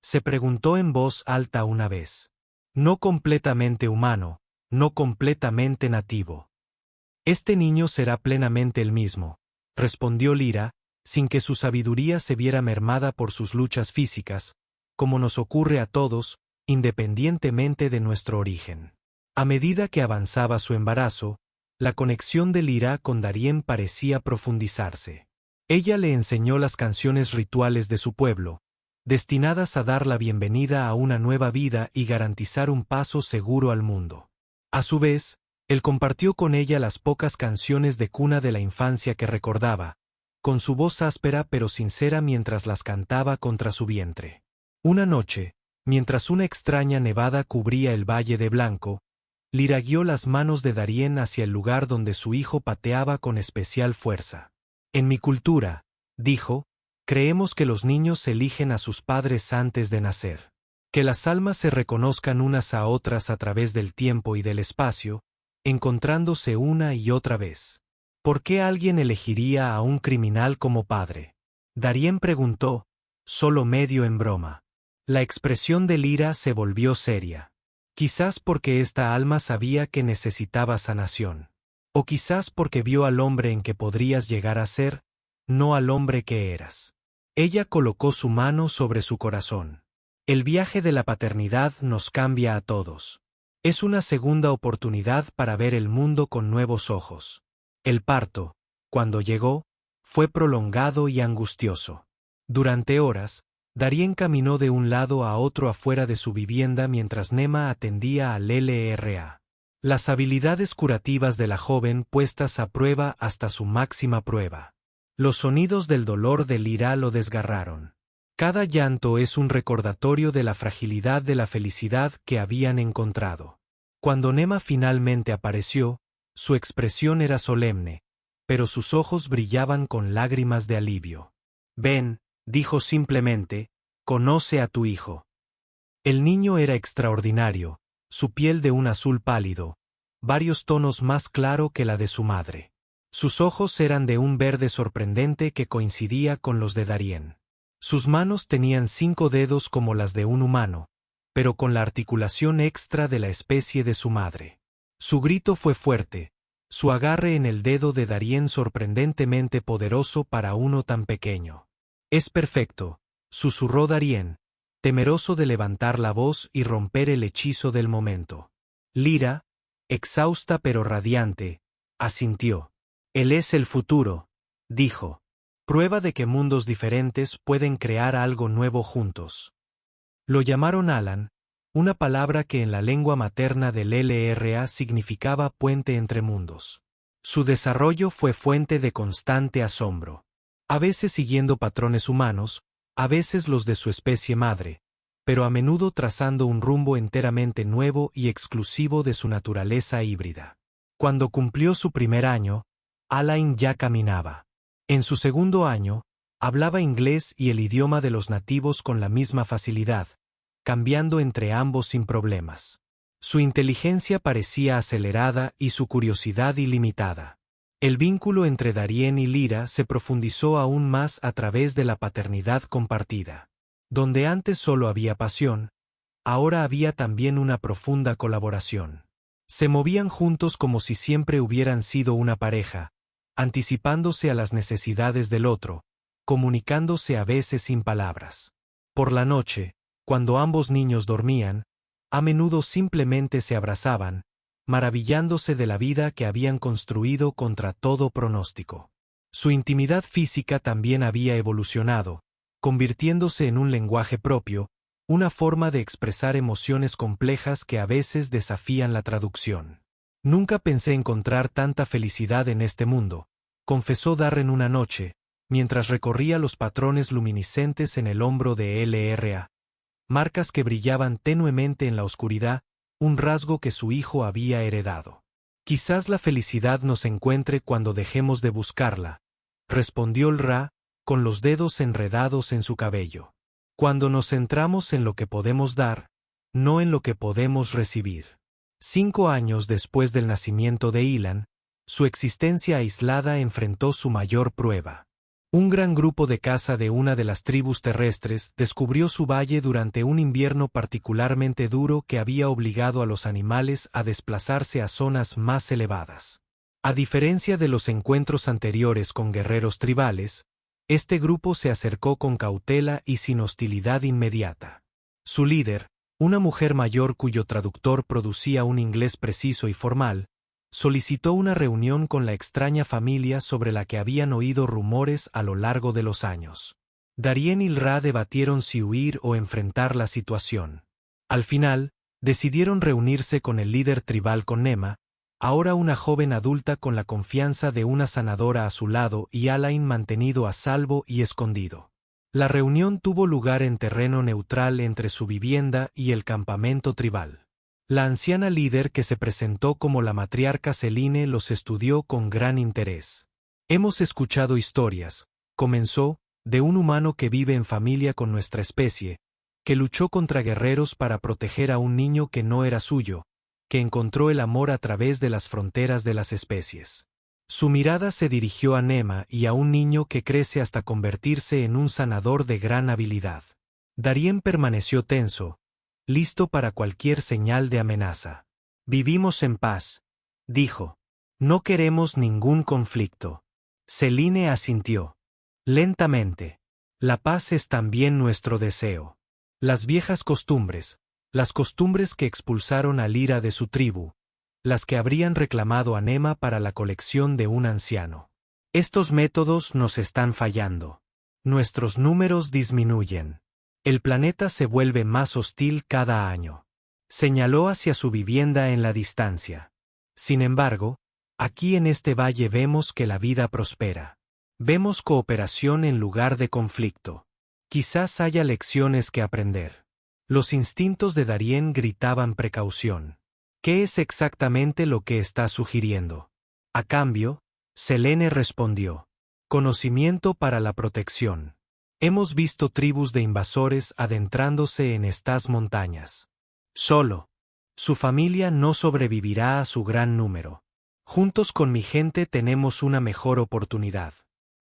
se preguntó en voz alta una vez. «No completamente humano, no completamente nativo». «Este niño será plenamente el mismo», respondió Lyra, sin que su sabiduría se viera mermada por sus luchas físicas, como nos ocurre a todos, independientemente de nuestro origen. A medida que avanzaba su embarazo, la conexión de Lyra con Darien parecía profundizarse. Ella le enseñó las canciones rituales de su pueblo, destinadas a dar la bienvenida a una nueva vida y garantizar un paso seguro al mundo. A su vez, él compartió con ella las pocas canciones de cuna de la infancia que recordaba, con su voz áspera pero sincera mientras las cantaba contra su vientre. Una noche, mientras una extraña nevada cubría el Valle de Blanco, Lyra guió las manos de Darien hacia el lugar donde su hijo pateaba con especial fuerza. En mi cultura, dijo, creemos que los niños eligen a sus padres antes de nacer. Que las almas se reconozcan unas a otras a través del tiempo y del espacio, encontrándose una y otra vez. ¿Por qué alguien elegiría a un criminal como padre? Darien preguntó, solo medio en broma. La expresión de Lyra se volvió seria. Quizás porque esta alma sabía que necesitaba sanación. O quizás porque vio al hombre en que podrías llegar a ser, no al hombre que eras. Ella colocó su mano sobre su corazón. El viaje de la paternidad nos cambia a todos. Es una segunda oportunidad para ver el mundo con nuevos ojos. El parto, cuando llegó, fue prolongado y angustioso. Durante horas, Darien caminó de un lado a otro afuera de su vivienda mientras Nema atendía al LRA. Las habilidades curativas de la joven puestas a prueba hasta su máxima prueba. Los sonidos del dolor de Lyra lo desgarraron. Cada llanto es un recordatorio de la fragilidad de la felicidad que habían encontrado. Cuando Nema finalmente apareció, su expresión era solemne, pero sus ojos brillaban con lágrimas de alivio. Ven, dijo simplemente, conoce a tu hijo. El niño era extraordinario, su piel de un azul pálido, varios tonos más claro que la de su madre. Sus ojos eran de un verde sorprendente que coincidía con los de Darien. Sus manos tenían 5 dedos como las de un humano, pero con la articulación extra de la especie de su madre. Su grito fue fuerte, su agarre en el dedo de Darien sorprendentemente poderoso para uno tan pequeño. Es perfecto, susurró Darien, temeroso de levantar la voz y romper el hechizo del momento. Lyra, exhausta pero radiante, asintió. Él es el futuro, dijo. Prueba de que mundos diferentes pueden crear algo nuevo juntos. Lo llamaron Alan, una palabra que en la lengua materna del LRA significaba puente entre mundos. Su desarrollo fue fuente de constante asombro. A veces siguiendo patrones humanos, a veces los de su especie madre, pero a menudo trazando un rumbo enteramente nuevo y exclusivo de su naturaleza híbrida. Cuando cumplió su primer año, Alain ya caminaba. En su segundo año, hablaba inglés y el idioma de los nativos con la misma facilidad, cambiando entre ambos sin problemas. Su inteligencia parecía acelerada y su curiosidad ilimitada. El vínculo entre Darien y Lyra se profundizó aún más a través de la paternidad compartida. Donde antes solo había pasión, ahora había también una profunda colaboración. Se movían juntos como si siempre hubieran sido una pareja, anticipándose a las necesidades del otro, comunicándose a veces sin palabras. Por la noche, cuando ambos niños dormían, a menudo simplemente se abrazaban, maravillándose de la vida que habían construido contra todo pronóstico. Su intimidad física también había evolucionado, convirtiéndose en un lenguaje propio, una forma de expresar emociones complejas que a veces desafían la traducción. Nunca pensé encontrar tanta felicidad en este mundo, confesó Darren una noche, mientras recorría los patrones luminiscentes en el hombro de LRA. Marcas que brillaban tenuemente en la oscuridad, un rasgo que su hijo había heredado. Quizás la felicidad nos encuentre cuando dejemos de buscarla, respondió el Ra, con los dedos enredados en su cabello. Cuando nos centramos en lo que podemos dar, no en lo que podemos recibir. 5 años después del nacimiento de Ilan, su existencia aislada enfrentó su mayor prueba. Un gran grupo de caza de una de las tribus terrestres descubrió su valle durante un invierno particularmente duro que había obligado a los animales a desplazarse a zonas más elevadas. A diferencia de los encuentros anteriores con guerreros tribales, este grupo se acercó con cautela y sin hostilidad inmediata. Su líder, Una mujer mayor cuyo traductor producía un inglés preciso y formal, solicitó una reunión con la extraña familia sobre la que habían oído rumores a lo largo de los años. Darien y Lra debatieron si huir o enfrentar la situación. Al final, decidieron reunirse con el líder tribal con Nema, ahora una joven adulta con la confianza de una sanadora a su lado y Alain mantenido a salvo y escondido. La reunión tuvo lugar en terreno neutral entre su vivienda y el campamento tribal. La anciana líder que se presentó como la matriarca Selene los estudió con gran interés. Hemos escuchado historias, comenzó, de un humano que vive en familia con nuestra especie, que luchó contra guerreros para proteger a un niño que no era suyo, que encontró el amor a través de las fronteras de las especies. Su mirada se dirigió a Nema y a un niño que crece hasta convertirse en un sanador de gran habilidad. Darien permaneció tenso, listo para cualquier señal de amenaza. Vivimos en paz, dijo. No queremos ningún conflicto. Selene asintió. Lentamente. La paz es también nuestro deseo. Las viejas costumbres, las costumbres que expulsaron a Lyra de su tribu, las que habrían reclamado a Nema para la colección de un anciano. Estos métodos nos están fallando. Nuestros números disminuyen. El planeta se vuelve más hostil cada año. Señaló hacia su vivienda en la distancia. Sin embargo, aquí en este valle vemos que la vida prospera. Vemos cooperación en lugar de conflicto. Quizás haya lecciones que aprender. Los instintos de Darien gritaban precaución. ¿Qué es exactamente lo que está sugiriendo? A cambio, Selene respondió. Conocimiento para la protección. Hemos visto tribus de invasores adentrándose en estas montañas. Solo. Su familia no sobrevivirá a su gran número. Juntos con mi gente tenemos una mejor oportunidad.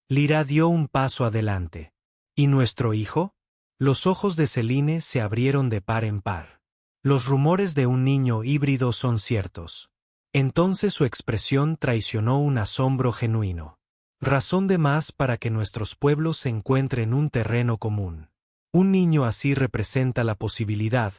Lyra dio un paso adelante. ¿Y nuestro hijo? Los ojos de Selene se abrieron de par en par. Los rumores de un niño híbrido son ciertos. Entonces su expresión traicionó un asombro genuino. Razón de más para que nuestros pueblos encuentren un terreno común. Un niño así representa la posibilidad,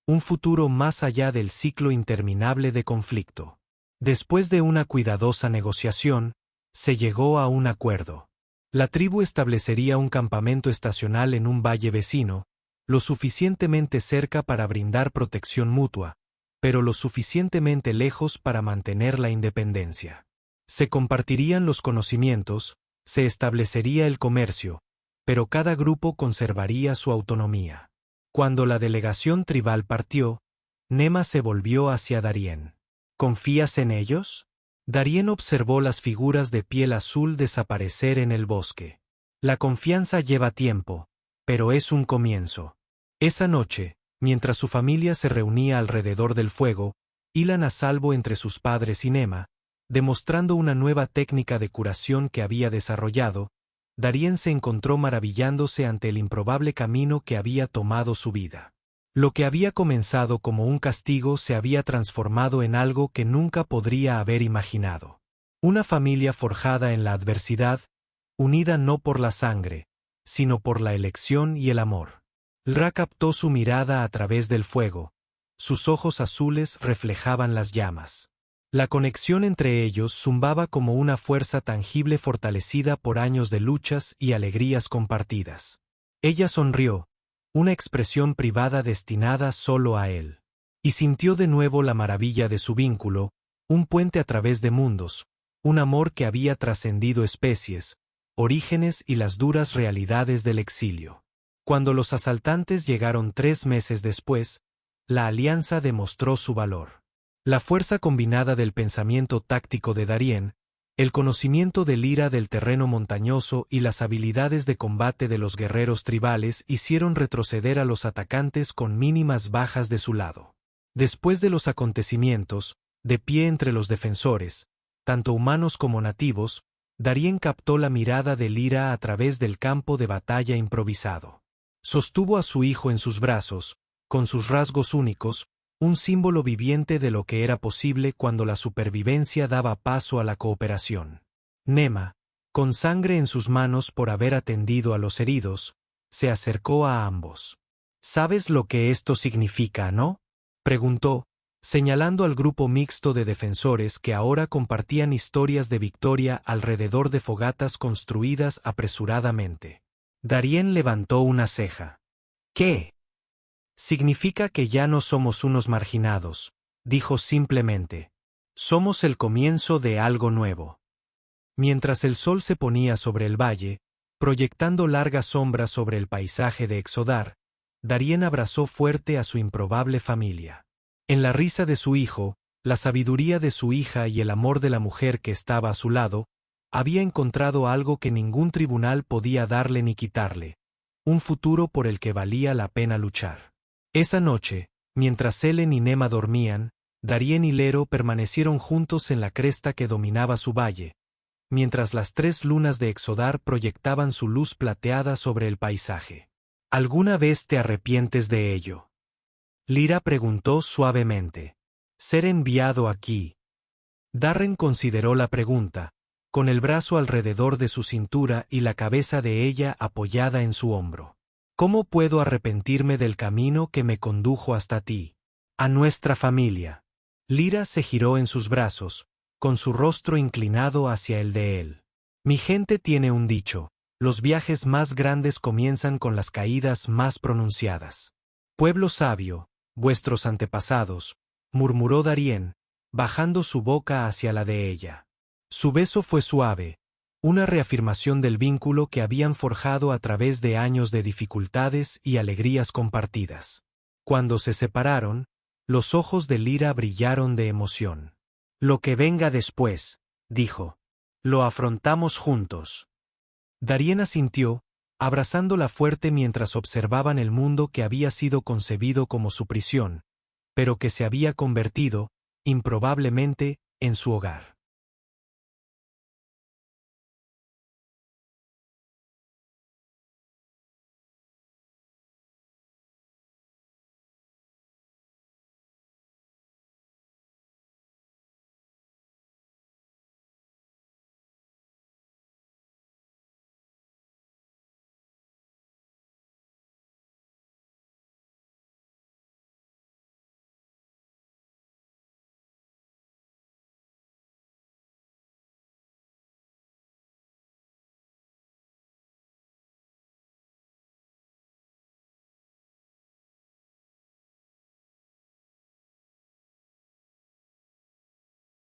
un futuro más allá del ciclo interminable de conflicto. Después de una cuidadosa negociación, se llegó a un acuerdo. La tribu establecería un campamento estacional en un valle vecino, lo suficientemente cerca para brindar protección mutua, pero lo suficientemente lejos para mantener la independencia. Se compartirían los conocimientos, se establecería el comercio, pero cada grupo conservaría su autonomía. Cuando la delegación tribal partió, Nema se volvió hacia Darien. ¿Confías en ellos? Darien observó las figuras de piel azul desaparecer en el bosque. La confianza lleva tiempo, pero es un comienzo. Esa noche, mientras su familia se reunía alrededor del fuego, hilan a salvo entre sus padres y Nema, demostrando una nueva técnica de curación que había desarrollado, Darien se encontró maravillándose ante el improbable camino que había tomado su vida. Lo que había comenzado como un castigo se había transformado en algo que nunca podría haber imaginado. Una familia forjada en la adversidad, unida no por la sangre, sino por la elección y el amor. Lra captó su mirada a través del fuego. Sus ojos azules reflejaban las llamas. La conexión entre ellos zumbaba como una fuerza tangible fortalecida por años de luchas y alegrías compartidas. Ella sonrió, una expresión privada destinada solo a él. Y sintió de nuevo la maravilla de su vínculo, un puente a través de mundos, un amor que había trascendido especies, orígenes y las duras realidades del exilio. Cuando los asaltantes llegaron 3 meses después, la alianza demostró su valor. La fuerza combinada del pensamiento táctico de Darien, el conocimiento de Lyra del terreno montañoso y las habilidades de combate de los guerreros tribales hicieron retroceder a los atacantes con mínimas bajas de su lado. Después de los acontecimientos, de pie entre los defensores, tanto humanos como nativos, Darien captó la mirada de Lyra a través del campo de batalla improvisado. Sostuvo a su hijo en sus brazos, con sus rasgos únicos, un símbolo viviente de lo que era posible cuando la supervivencia daba paso a la cooperación. Nema, con sangre en sus manos por haber atendido a los heridos, se acercó a ambos. ¿Sabes lo que esto significa, no? Preguntó, señalando al grupo mixto de defensores que ahora compartían historias de victoria alrededor de fogatas construidas apresuradamente. Darien levantó una ceja. ¿Qué? Significa que ya no somos unos marginados, dijo simplemente. Somos el comienzo de algo nuevo. Mientras el sol se ponía sobre el valle, proyectando largas sombras sobre el paisaje de Exodar, Darien abrazó fuerte a su improbable familia. En la risa de su hijo, la sabiduría de su hija y el amor de la mujer que estaba a su lado, había encontrado algo que ningún tribunal podía darle ni quitarle, un futuro por el que valía la pena luchar. Esa noche, mientras Helen y Nema dormían, Darien y Lero permanecieron juntos en la cresta que dominaba su valle, mientras las 3 lunas de Exodar proyectaban su luz plateada sobre el paisaje. ¿Alguna vez te arrepientes de ello? Lyra preguntó suavemente. Ser enviado aquí. Darren consideró la pregunta, con el brazo alrededor de su cintura y la cabeza de ella apoyada en su hombro. ¿Cómo puedo arrepentirme del camino que me condujo hasta ti? A nuestra familia. Lyra se giró en sus brazos, con su rostro inclinado hacia el de él. Mi gente tiene un dicho, los viajes más grandes comienzan con las caídas más pronunciadas. Pueblo sabio, vuestros antepasados, murmuró Darien, bajando su boca hacia la de ella. Su beso fue suave, una reafirmación del vínculo que habían forjado a través de años de dificultades y alegrías compartidas. Cuando se separaron, los ojos de Lyra brillaron de emoción. Lo que venga después, dijo. Lo afrontamos juntos. Darien asintió, abrazándola fuerte mientras observaban el mundo que había sido concebido como su prisión, pero que se había convertido, improbablemente, en su hogar.